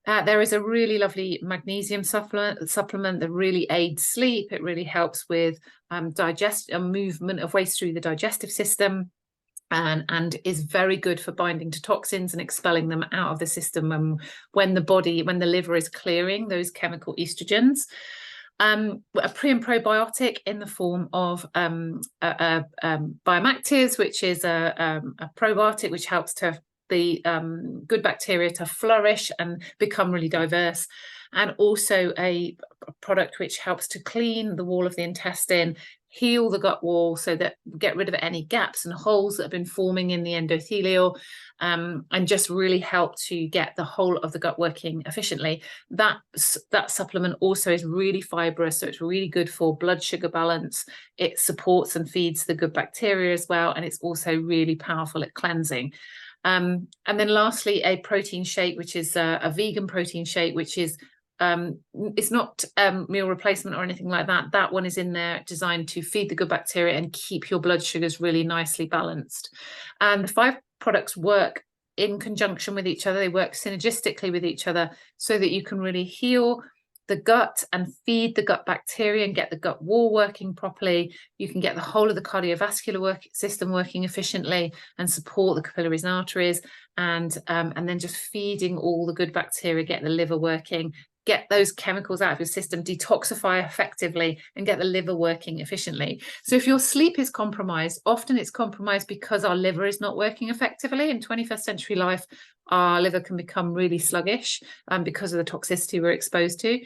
There is a really lovely magnesium supplement that really aids sleep. It really helps with movement of waste through the digestive system, and is very good for binding to toxins and expelling them out of the system when the liver is clearing those chemical estrogens. A pre and probiotic in the form of Biomactives, which is a probiotic which helps to the good bacteria to flourish and become really diverse, and also a product which helps to clean the wall of the intestine, heal the gut wall, so that get rid of any gaps and holes that have been forming in the endothelial, and just really help to get the whole of the gut working efficiently. That supplement also is really fibrous, so it's really good for blood sugar balance. It supports and feeds the good bacteria as well, and it's also really powerful at cleansing. And then lastly, a protein shake, which is a vegan protein shake, which is it's not meal replacement or anything like that. That one is in there designed to feed the good bacteria and keep your blood sugars really nicely balanced. And the 5 products work in conjunction with each other. They work synergistically with each other so that you can really heal the gut and feed the gut bacteria and get the gut wall working properly. You can get the whole of the cardiovascular system working efficiently and support the capillaries and arteries, and then just feeding all the good bacteria, get the liver working, get those chemicals out of your system, detoxify effectively, and get the liver working efficiently. So if your sleep is compromised, often it's compromised because our liver is not working effectively. In 21st century life, our liver can become really sluggish because of the toxicity we're exposed to.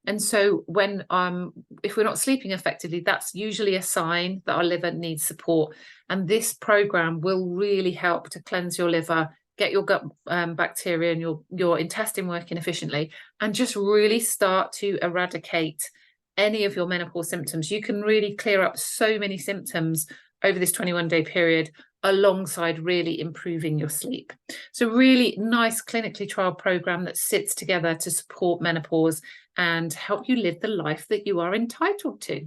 And so when if we're not sleeping effectively, that's usually a sign that our liver needs support. And this program will really help to cleanse your liver, get your gut bacteria and your intestine working efficiently, and just really start to eradicate any of your menopause symptoms. You can really clear up so many symptoms over this 21-day period, alongside really improving your sleep. So really nice clinically trial program that sits together to support menopause and help you live the life that you are entitled to.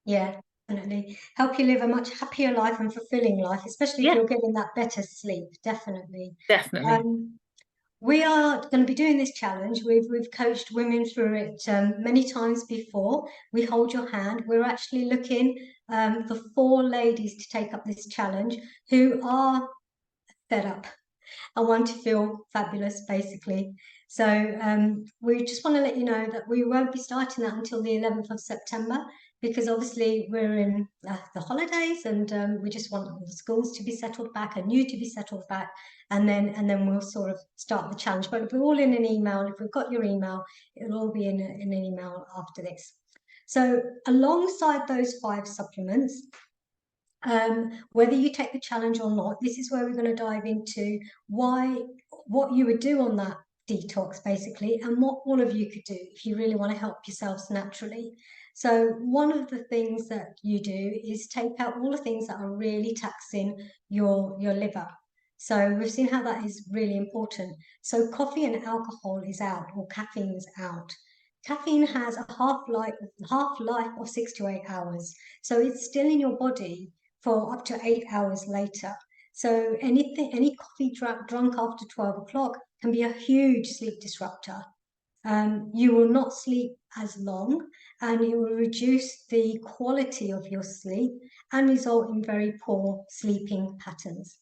Yeah, definitely. Help you live a much happier life and fulfilling life, especially if you're getting that better sleep. Definitely. We are going to be doing this challenge. We've coached women through it many times before. We hold your hand. We're actually looking for 4 ladies to take up this challenge who are fed up and want to feel fabulous, basically. So we just want to let you know that we won't be starting that until the 11th of September. because obviously we're in the holidays, and we just want the schools to be settled back and you to be settled back, and then we'll sort of start the challenge. But it'll be all in an email. If we've got your email, it'll all be in an email after this. So alongside those 5 supplements, whether you take the challenge or not, this is where we're going to dive into what you would do on that detox, basically, and what all of you could do if you really want to help yourselves naturally. So one of the things that you do is take out all the things that are really taxing your liver. So we've seen how that is really important. So coffee and alcohol is out, or caffeine is out. Caffeine has a half-life of 6 to 8 hours. So it's still in your body for up to 8 hours later. So any coffee drunk after 12 o'clock can be a huge sleep disruptor. You will not sleep as long, and it will reduce the quality of your sleep and result in very poor sleeping patterns.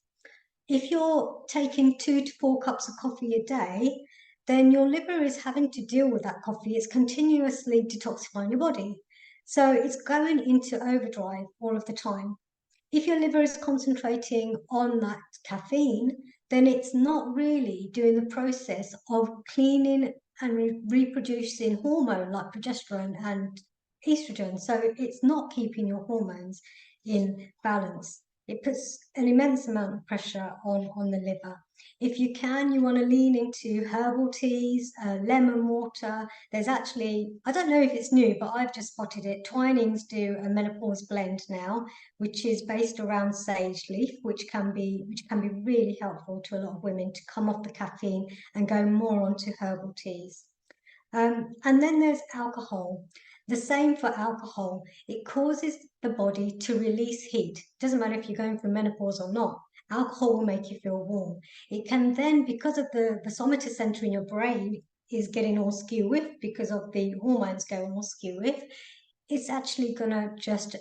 If you're taking 2 to 4 cups of coffee a day, then your liver is having to deal with that coffee. It's continuously detoxifying your body. So it's going into overdrive all of the time. If your liver is concentrating on that caffeine, then it's not really doing the process of cleaning and reproducing hormone like progesterone and estrogen. So it's not keeping your hormones in balance. It puts an immense amount of pressure on the liver. If you can, you want to lean into herbal teas, lemon water. There's actually, I don't know if it's new, but I've just spotted it. Twinings do a menopause blend now, which is based around sage leaf, which can be really helpful to a lot of women to come off the caffeine and go more onto herbal teas. And then there's alcohol. The same for alcohol. It causes the body to release heat. Doesn't matter if you're going through menopause or not. Alcohol will make you feel warm. It can then, because of the basometer center in your brain is getting all skew with because of the hormones going all skew with, it's actually going to just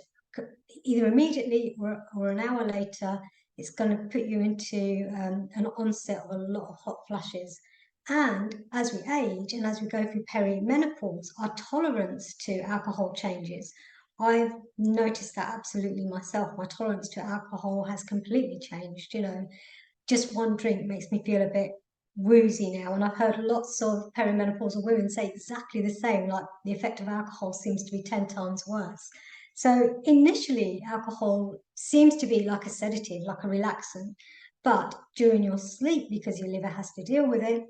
either immediately or an hour later, it's going to put you into an onset of a lot of hot flashes. And as we age and as we go through perimenopause, our tolerance to alcohol changes. I've noticed that absolutely myself. My tolerance to alcohol has completely changed. Just one drink makes me feel a bit woozy now. And I've heard lots of perimenopausal women say exactly the same, like the effect of alcohol seems to be 10 times worse. So initially, alcohol seems to be like a sedative, like a relaxant. But during your sleep, because your liver has to deal with it,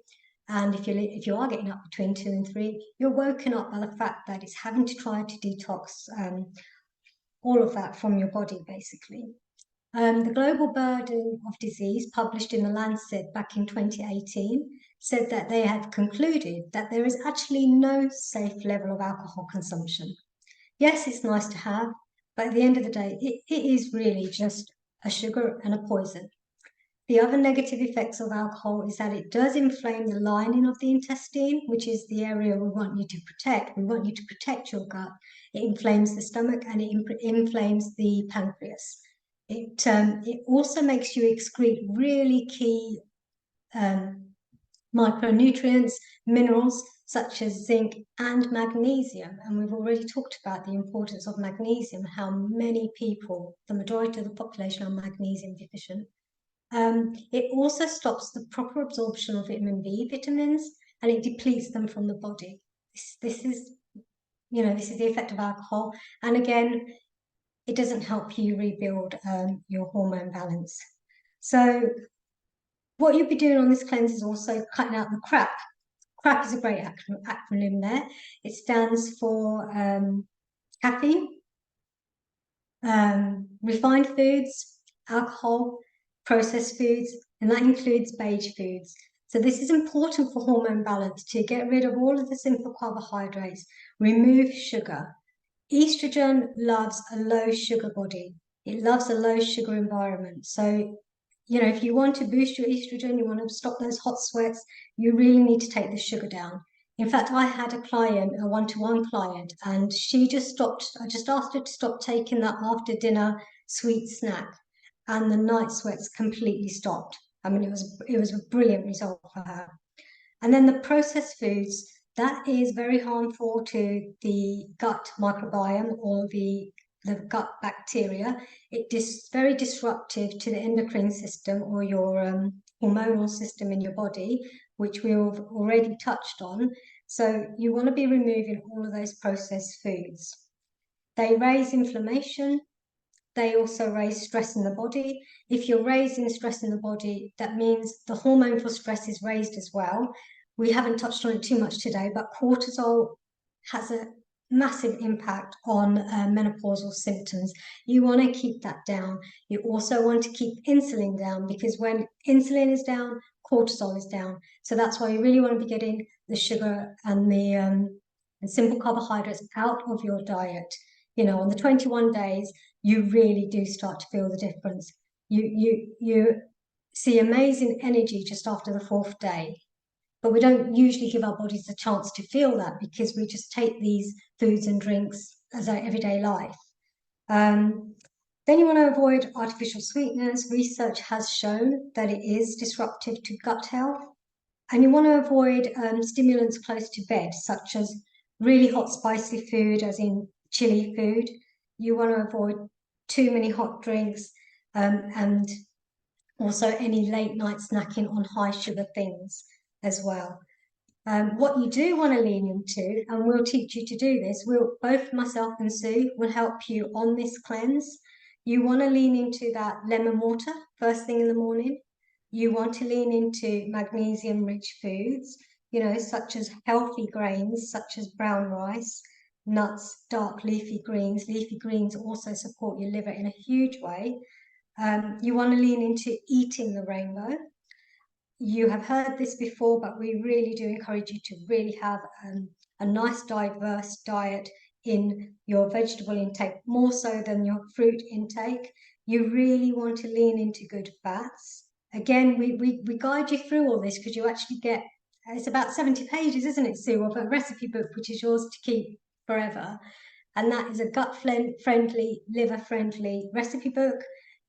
and if you are getting up between 2 and 3, you're woken up by the fact that it's having to try to detox all of that from your body, basically. The Global Burden of Disease, published in The Lancet back in 2018, said that they have concluded that there is actually no safe level of alcohol consumption. Yes, it's nice to have, but at the end of the day, it is really just a sugar and a poison. The other negative effects of alcohol is that it does inflame the lining of the intestine, which is the area we want you to protect. We want you to protect your gut. It inflames the stomach and it inflames the pancreas. It also makes you excrete really key micronutrients, minerals such as zinc and magnesium. And we've already talked about the importance of magnesium, how many people, the majority of the population, are magnesium deficient. It also stops the proper absorption of vitamin B vitamins, and it depletes them from the body. This is the effect of alcohol. And again, it doesn't help you rebuild your hormone balance. So what you'll be doing on this cleanse is also cutting out the crap. CRAP is a great acronym there. It stands for caffeine, refined foods, alcohol, processed foods, and that includes beige foods. So this is important for hormone balance, to get rid of all of the simple carbohydrates, remove sugar. Estrogen loves a low sugar body. It loves a low sugar environment. So, if you want to boost your estrogen, you want to stop those hot sweats, you really need to take the sugar down. In fact, I had a client, a one-to-one client, and she just stopped. I just asked her to stop taking that after dinner sweet snack, and the night sweats completely stopped. I mean, it was a brilliant result for her. And then the processed foods, that is very harmful to the gut microbiome or the gut bacteria. It is very disruptive to the endocrine system or your hormonal system in your body, which we've already touched on. So you want to be removing all of those processed foods. They raise inflammation. They also raise stress in the body. If you're raising stress in the body, that means the hormone for stress is raised as well. We haven't touched on it too much today, but cortisol has a massive impact on menopausal symptoms. You want to keep that down. You also want to keep insulin down, because when insulin is down, cortisol is down. So that's why you really want to be getting the sugar and the simple carbohydrates out of your diet. You know, on the 21 days, you really do start to feel the difference. You see amazing energy just after the 4th day. But we don't usually give our bodies a chance to feel that, because we just take these foods and drinks as our everyday life. Then you want to avoid artificial sweeteners. Research has shown that it is disruptive to gut health. And you want to avoid stimulants close to bed, such as really hot, spicy food, as in chili food. You want to avoid too many hot drinks and also any late night snacking on high sugar things as well. What you do want to lean into, and we'll teach you to do this, both myself and Sue will help you on this cleanse. You want to lean into that lemon water first thing in the morning. You want to lean into magnesium-rich foods, you know, such as healthy grains, such as brown rice, nuts, dark leafy greens. Leafy greens also support your liver in a huge way. You want to lean into eating the rainbow. You have heard this before, but we really do encourage you to really have a nice diverse diet in your vegetable intake, more so than your fruit intake. You really want to lean into good fats. Again, we guide you through all this because you actually get, it's about 70 pages, isn't it, Sue, of a recipe book, which is yours to keep forever. And that is a gut-friendly, liver-friendly recipe book.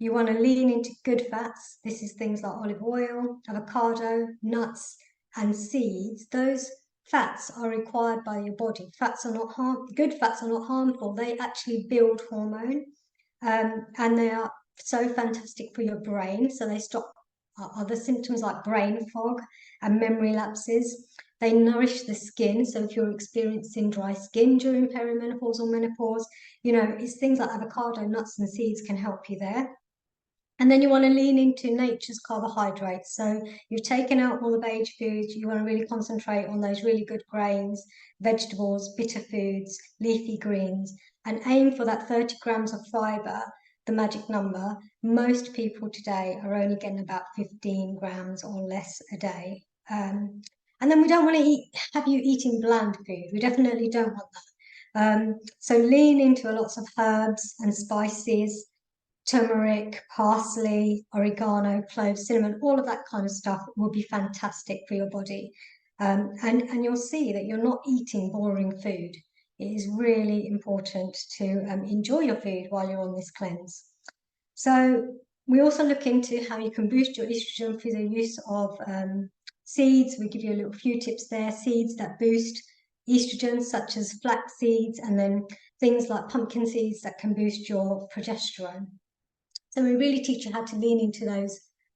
You want to lean into good fats. This is things like olive oil, avocado, nuts, and seeds. Those fats are required by your body. Good fats are not harmful. They actually build hormone, and they are so fantastic for your brain. So they stop other symptoms like brain fog and memory lapses. They nourish the skin. So if you're experiencing dry skin during perimenopause or menopause, you know, it's things like avocado, nuts, and seeds can help you there. And then you want to lean into nature's carbohydrates. So you've taken out all the beige foods. You want to really concentrate on those really good grains, vegetables, bitter foods, leafy greens, and aim for that 30 grams of fiber, the magic number. Most people today are only getting about 15 grams or less a day. And then we don't want to have you eating bland food. We definitely don't want that. So lean into lots of herbs and spices, turmeric, parsley, oregano, cloves, cinnamon, all of that kind of stuff will be fantastic for your body. And you'll see that you're not eating boring food. It is really important to enjoy your food while you're on this cleanse. So we also look into how you can boost your estrogen through the use of seeds. We give you a little few tips there. Seeds that boost estrogen, such as flax seeds, and then things like pumpkin seeds that can boost your progesterone. So we really teach you how to lean into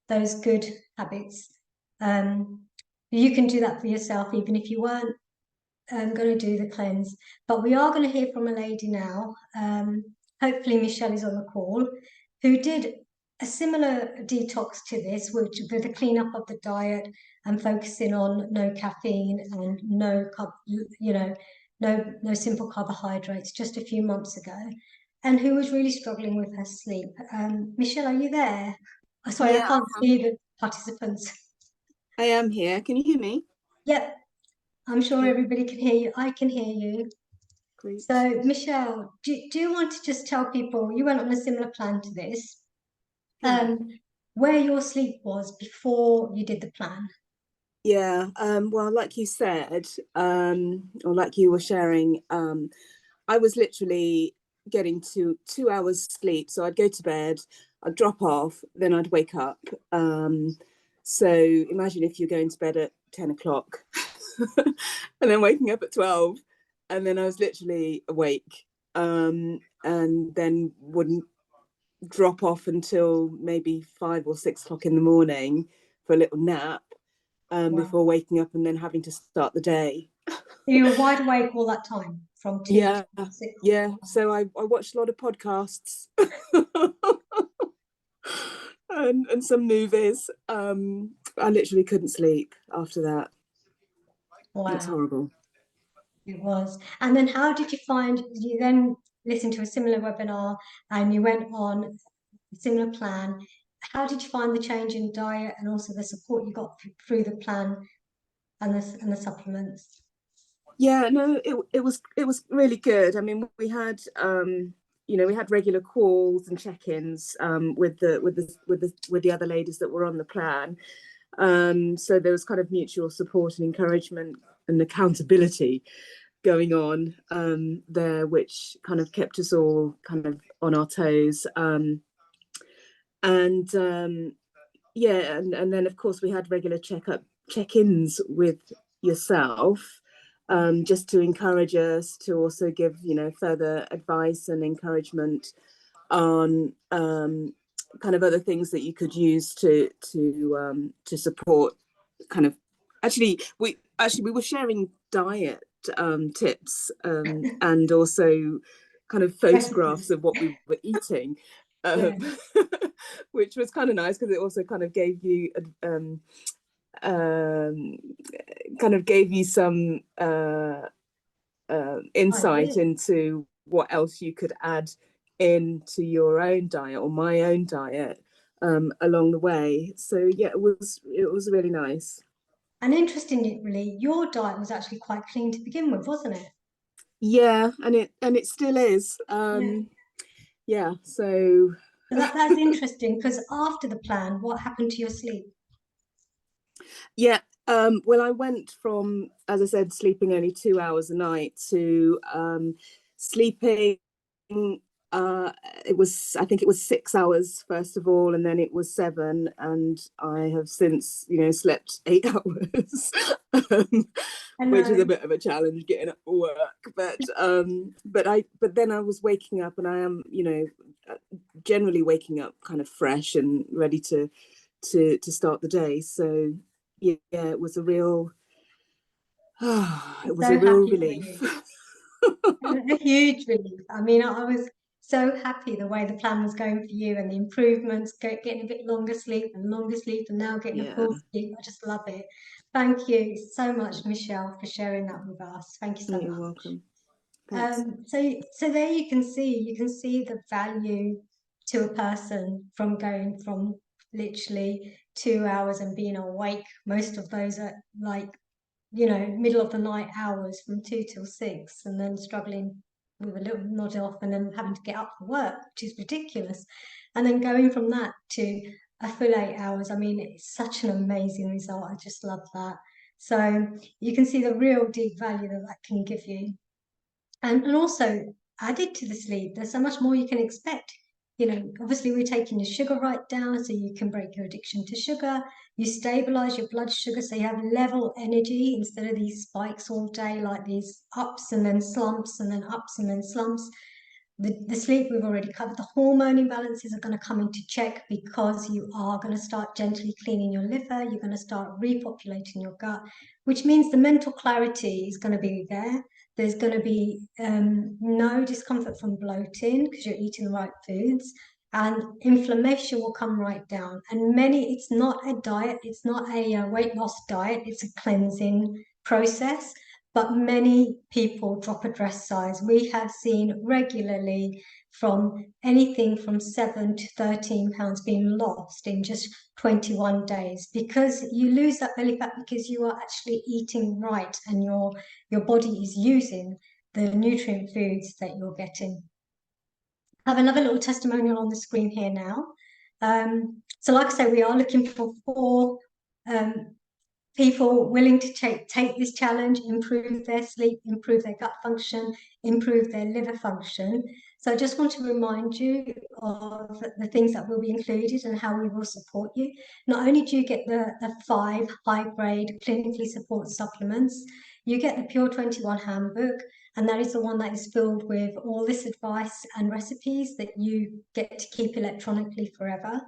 those good habits. You can do that for yourself, even if you weren't going to do the cleanse. But we are going to hear from a lady now. Hopefully Michelle is on the call, who did a similar detox to this, which with a cleanup of the diet and focusing on no caffeine and no simple carbohydrates just a few months ago, and who was really struggling with her sleep. Michelle, are you there? Oh, sorry, Yeah, I can't see the participants. I am here. Can you hear me? Yep, I'm sure Okay. everybody can hear you. I can hear you. Great. So, Michelle, do you want to just tell people, you went on a similar plan to this, where your sleep was before you did the plan? Yeah, well, like you said, or like you were sharing, I was literally getting to 2 hours sleep. So I'd go to bed, I'd drop off, then I'd wake up. So imagine if you're going to bed at 10 o'clock and then waking up at 12, and then I was literally awake, and then wouldn't drop off until maybe 5 or 6 o'clock in the morning for a little nap, Wow. before waking up and then having to start the day. You were wide awake all that time from 2 Yeah, to 6. yeah. So I watched a lot of podcasts and some movies. I literally couldn't sleep after that. Wow. It's horrible. It was. And then how did you find, you then listened to a similar webinar and you went on a similar plan. How did you find the change in diet and also the support you got through the plan and the supplements? Yeah, no, it was really good. I mean, we had we had regular calls and check-ins with the other ladies that were on the plan. So there was kind of mutual support and encouragement and accountability going on there, which kind of kept us all kind of on our toes. And then of course we had regular check-ins with yourself, just to encourage us, to also give further advice and encouragement on kind of other things that you could use to support kind of we were sharing diet tips, and also kind of photographs of what we were eating, Yeah. which was kind of nice because it also kind of gave you some insight into what else you could add into your own diet or my own diet along the way. So yeah, it was really nice. And interestingly, your diet was actually quite clean to begin with, wasn't it? Yeah, and it still is. Yeah, so that's interesting, because after the plan, what happened to your sleep? Yeah, well, I went from, as I said, sleeping only 2 hours a night to sleeping. I think it was 6 hours first of all, and then it was 7, and I have since, slept 8 hours, which is a bit of a challenge getting up for work. But then I was waking up, and I am, generally waking up kind of fresh and ready to start the day. So yeah, it was a real relief. A huge relief. I mean, I was so happy the way the plan was going for you and the improvements, getting a bit longer sleep and now getting a full sleep. I just love it. Thank you so much, Michelle, for sharing that with us. Thank you so much. You're welcome. Thanks. So there you can see the value to a person from going from literally 2 hours and being awake. Most of those are like, middle of the night hours from 2 till 6, and then struggling with a little nod off and then having to get up for work, which is ridiculous. And then going from that to a full 8 hours, I mean, it's such an amazing result. I just love that. So you can see the real deep value that can give you. And also added to the sleep, there's so much more you can expect. Obviously we're taking the sugar right down so you can break your addiction to sugar. You stabilize your blood sugar so you have level energy instead of these spikes all day, like these ups and then slumps and then ups and then slumps. The sleep we've already covered. The hormone imbalances are going to come into check because you are going to start gently cleaning your liver. You're going to start repopulating your gut, which means the mental clarity is going to be there. There's going to be no discomfort from bloating because you're eating the right foods, and inflammation will come right down. And it's not a diet, it's not a weight loss diet, it's a cleansing process. But many people drop a dress size. We have seen regularly from anything from 7 to 13 pounds being lost in just 21 days, because you lose that belly fat because you are actually eating right and your body is using the nutrient foods that you're getting. I have another little testimonial on the screen here now. So like I say, we are looking for 4 people willing to take this challenge, improve their sleep, improve their gut function, improve their liver function. So I just want to remind you of the things that will be included and how we will support you. Not only do you get the 5 high-grade clinically supported supplements, you get the Pure 21 handbook, and that is the one that is filled with all this advice and recipes that you get to keep electronically forever.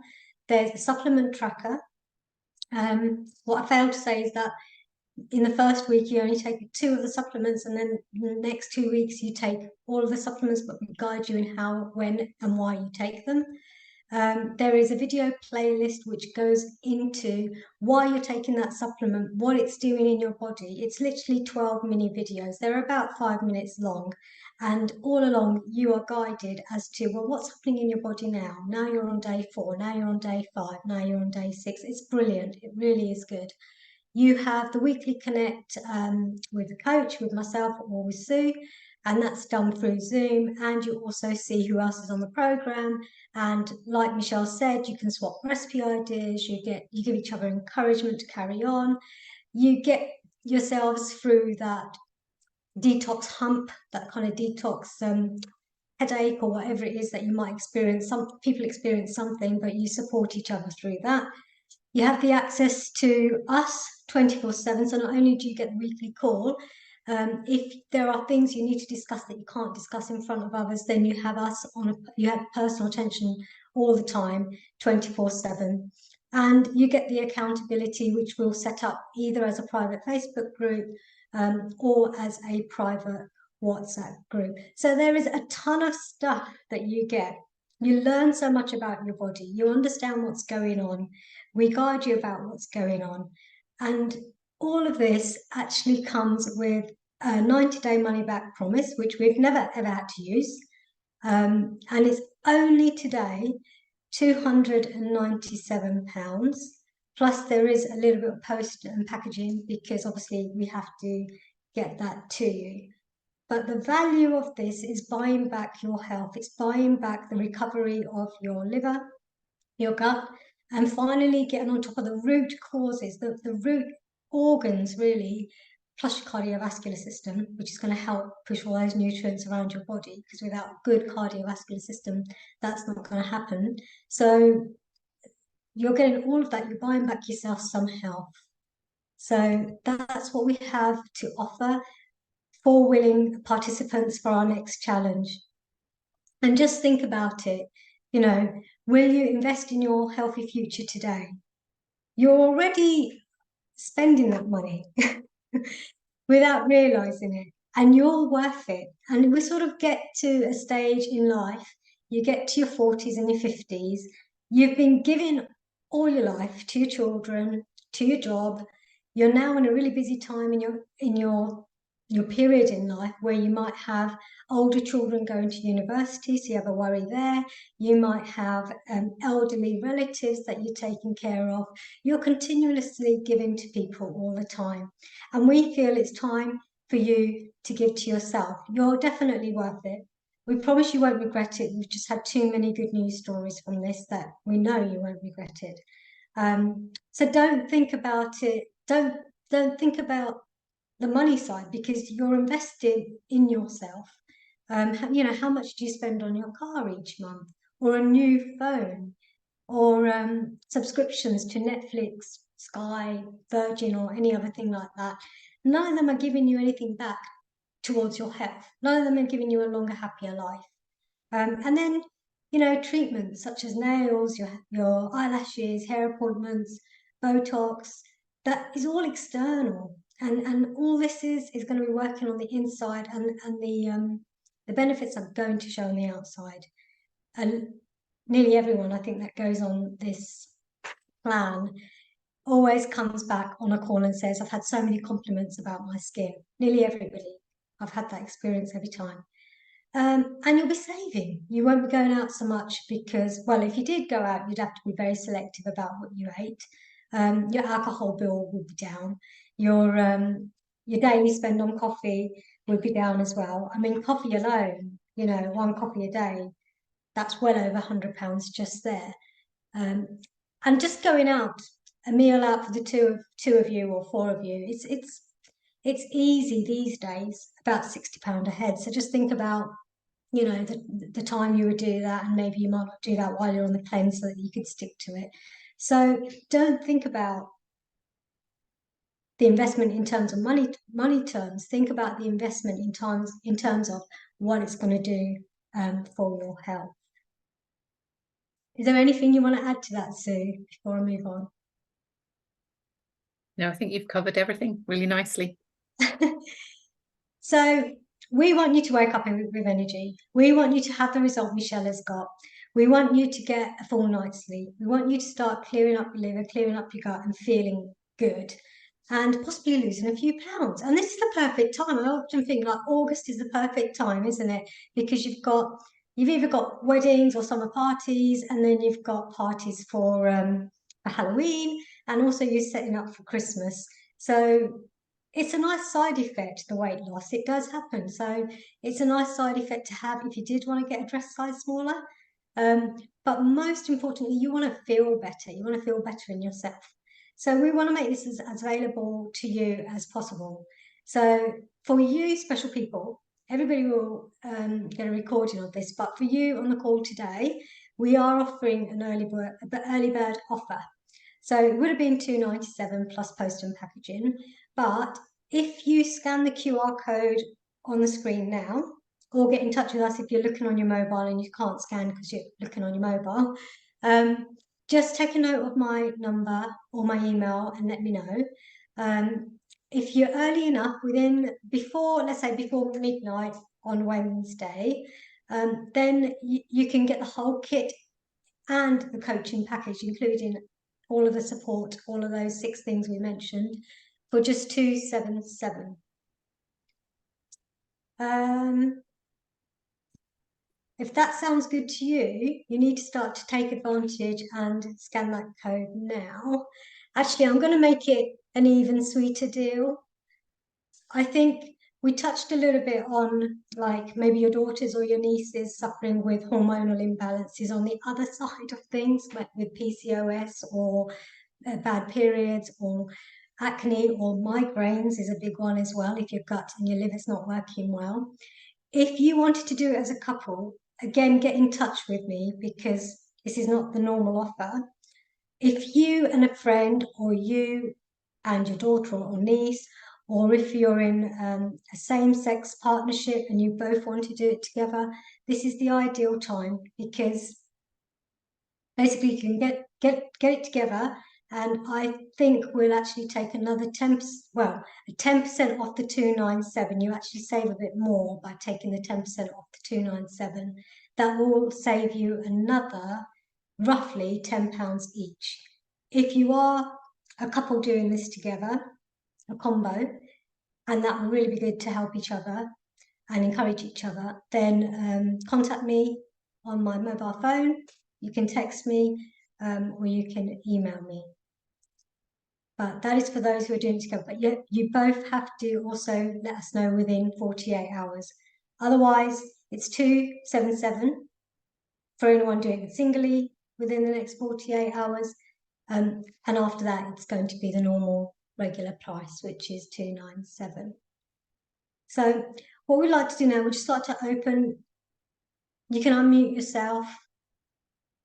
There's a supplement tracker. What I failed to say is that in the first week you only take 2 of the supplements, and then the next 2 weeks you take all of the supplements, but we guide you in how, when and why you take them. There is a video playlist which goes into why you're taking that supplement, what it's doing in your body. It's literally 12 mini videos. They're about 5 minutes long, and all along you are guided as to, well, what's happening in your body now? Now you're on day 4, now you're on day 5, now you're on day 6. It's brilliant. It really is good. You have the weekly connect with a coach, with myself or with Sue, and that's done through Zoom. And you also see who else is on the program. And like Michelle said, you can swap recipe ideas. You give each other encouragement to carry on. You get yourselves through that detox hump, that kind of detox headache or whatever it is that you might experience. Some people experience something, but you support each other through that. You have the access to us 24/7. So not only do you get the weekly call, if there are things you need to discuss that you can't discuss in front of others, then you have us you have personal attention all the time, 24/7. And you get the accountability, which we'll set up either as a private Facebook group or as a private WhatsApp group. So there is a ton of stuff that you get. You learn so much about your body. You understand what's going on. We guide you about what's going on. And all of this actually comes with a 90-day money-back promise, which we've never, ever had to use. And it's only today £297. Plus there is a little bit of post and packaging, because obviously we have to get that to you. But the value of this is buying back your health. It's buying back the recovery of your liver, your gut, and finally getting on top of the root causes, the root organs really, plus your cardiovascular system, which is going to help push all those nutrients around your body, because without a good cardiovascular system, that's not going to happen. So you're getting all of that. You're buying back yourself some health. So that's what we have to offer for willing participants for our next challenge. And just think about it, will you invest in your healthy future today? You're already spending that money without realizing it, and you're worth it. And we sort of get to a stage in life, you get to your 40s and your 50s, you've been giving all your life to your children, to your job. You're now in a really busy time in your period in life where you might have older children going to university, so you have a worry there. You might have elderly relatives that you're taking care of. You're continuously giving to people all the time. And we feel it's time for you to give to yourself. You're definitely worth it. We promise you won't regret it. We've just had too many good news stories from this that we know you won't regret it. So don't think about it. Don't think about the money side, because you're invested in yourself. How much do you spend on your car each month, or a new phone, or subscriptions to Netflix, Sky, Virgin, or any other thing like that? None of them are giving you anything back towards your health. None of them are giving you a longer, happier life. And then, treatments such as nails, your eyelashes, hair appointments, Botox, that is all external. And all this is going to be working on the inside, and the benefits are going to show on the outside. And nearly everyone, I think, that goes on this plan always comes back on a call and says, I've had so many compliments about my skin. Nearly everybody. I've had that experience every time. And you'll be saving. You won't be going out so much because, well, if you did go out, you'd have to be very selective about what you ate. Your alcohol bill would be down. Your daily spend on coffee would be down as well. I mean, coffee alone, 1 coffee a day, that's well over £100 just there. And just going out a meal out for the two of you or four of you. It's easy these days, about £60 a head. So just think about, you know, the time you would do that, and maybe you might not do that while you're on the plane so that you could stick to it. So don't think about the investment in terms of money terms. Think about the investment in terms of what it's going to do for your health. Is there anything you want to add to that, Sue, before I move on? No, I think you've covered everything really nicely. So we want you to wake up with energy. We want you to have the result Michelle has got. We want you to get a full night's sleep. We want you to start clearing up your liver, clearing up your gut, and feeling good, and possibly losing a few pounds. And this is the perfect time. I often think like August is the perfect time, isn't it? Because you've either got weddings or summer parties, and then you've got parties for Halloween, and also you're setting up for Christmas. So it's a nice side effect, the weight loss. It does happen. So it's a nice side effect to have if you did want to get a dress size smaller. But most importantly, you want to feel better. You want to feel better in yourself. So we want to make this as available to you as possible. So for you special people, everybody will get a recording of this, but for you on the call today, we are offering an early bird offer. So it would have been $2.97 plus post and packaging. But if you scan the QR code on the screen now, or get in touch with us if you're looking on your mobile and you can't scan because you're looking on your mobile, just take a note of my number or my email and let me know. If you're early enough, let's say before midnight on Wednesday, then you can get the whole kit and the coaching package, including all of the support, all of those 6 things we mentioned, for just $277. If that sounds good to you, you need to start to take advantage and scan that code now. Actually, I'm going to make it an even sweeter deal. I think we touched a little bit on, like, maybe your daughters or your nieces suffering with hormonal imbalances on the other side of things, like with PCOS or bad periods or acne or migraines is a big one as well if your gut and your liver's not working well. If you wanted to do it as a couple, again, get in touch with me because this is not the normal offer. If you and a friend, or you and your daughter or niece, or if you're in a same-sex partnership and you both want to do it together, this is the ideal time because basically you can get it together, and I think we'll actually take another 10% off the $297. You actually save a bit more by taking the 10% off the $297. That will save you another roughly £10 each. If you are a couple doing this together, a combo, and that will really be good to help each other and encourage each other, then contact me on my mobile phone. You can text me or you can email me. But that is for those who are doing it together. But you both have to also let us know within 48 hours. Otherwise, it's $277 for anyone doing it singly within the next 48 hours. And after that, it's going to be the normal regular price, which is $297. So what we'd like to do now, we'll just start to open. You can unmute yourself.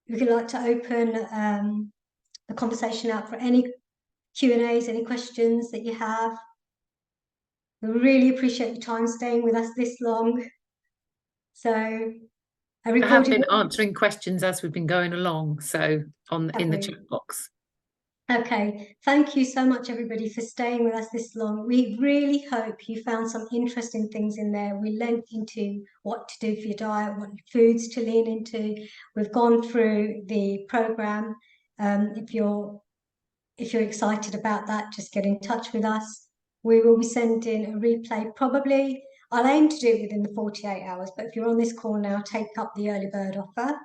We would like to open the conversation out for any Q&As, any questions that you have. We really appreciate your time staying with us this long. So I have been answering questions as we've been going along, so in the chat box. Okay, thank you so much, everybody, for staying with us this long. We really hope you found some interesting things in there. We lent into what to do for your diet, what foods to lean into. We've gone through the program. If you're excited about that, just get in touch with us. We will be sending a replay probably. I'll aim to do it within the 48 hours, but if you're on this call now, take up the early bird offer.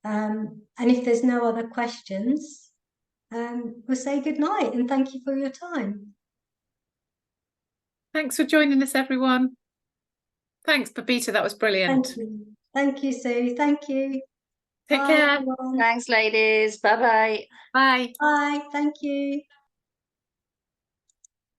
And if there's no other questions, we'll say good night and thank you for your time. Thanks for joining us, everyone. Thanks, Babita. That was brilliant. Thank you, Sue. Thank you. Take Bye, care. everyone. Thanks, ladies. Bye-bye. Bye. Bye. Thank you.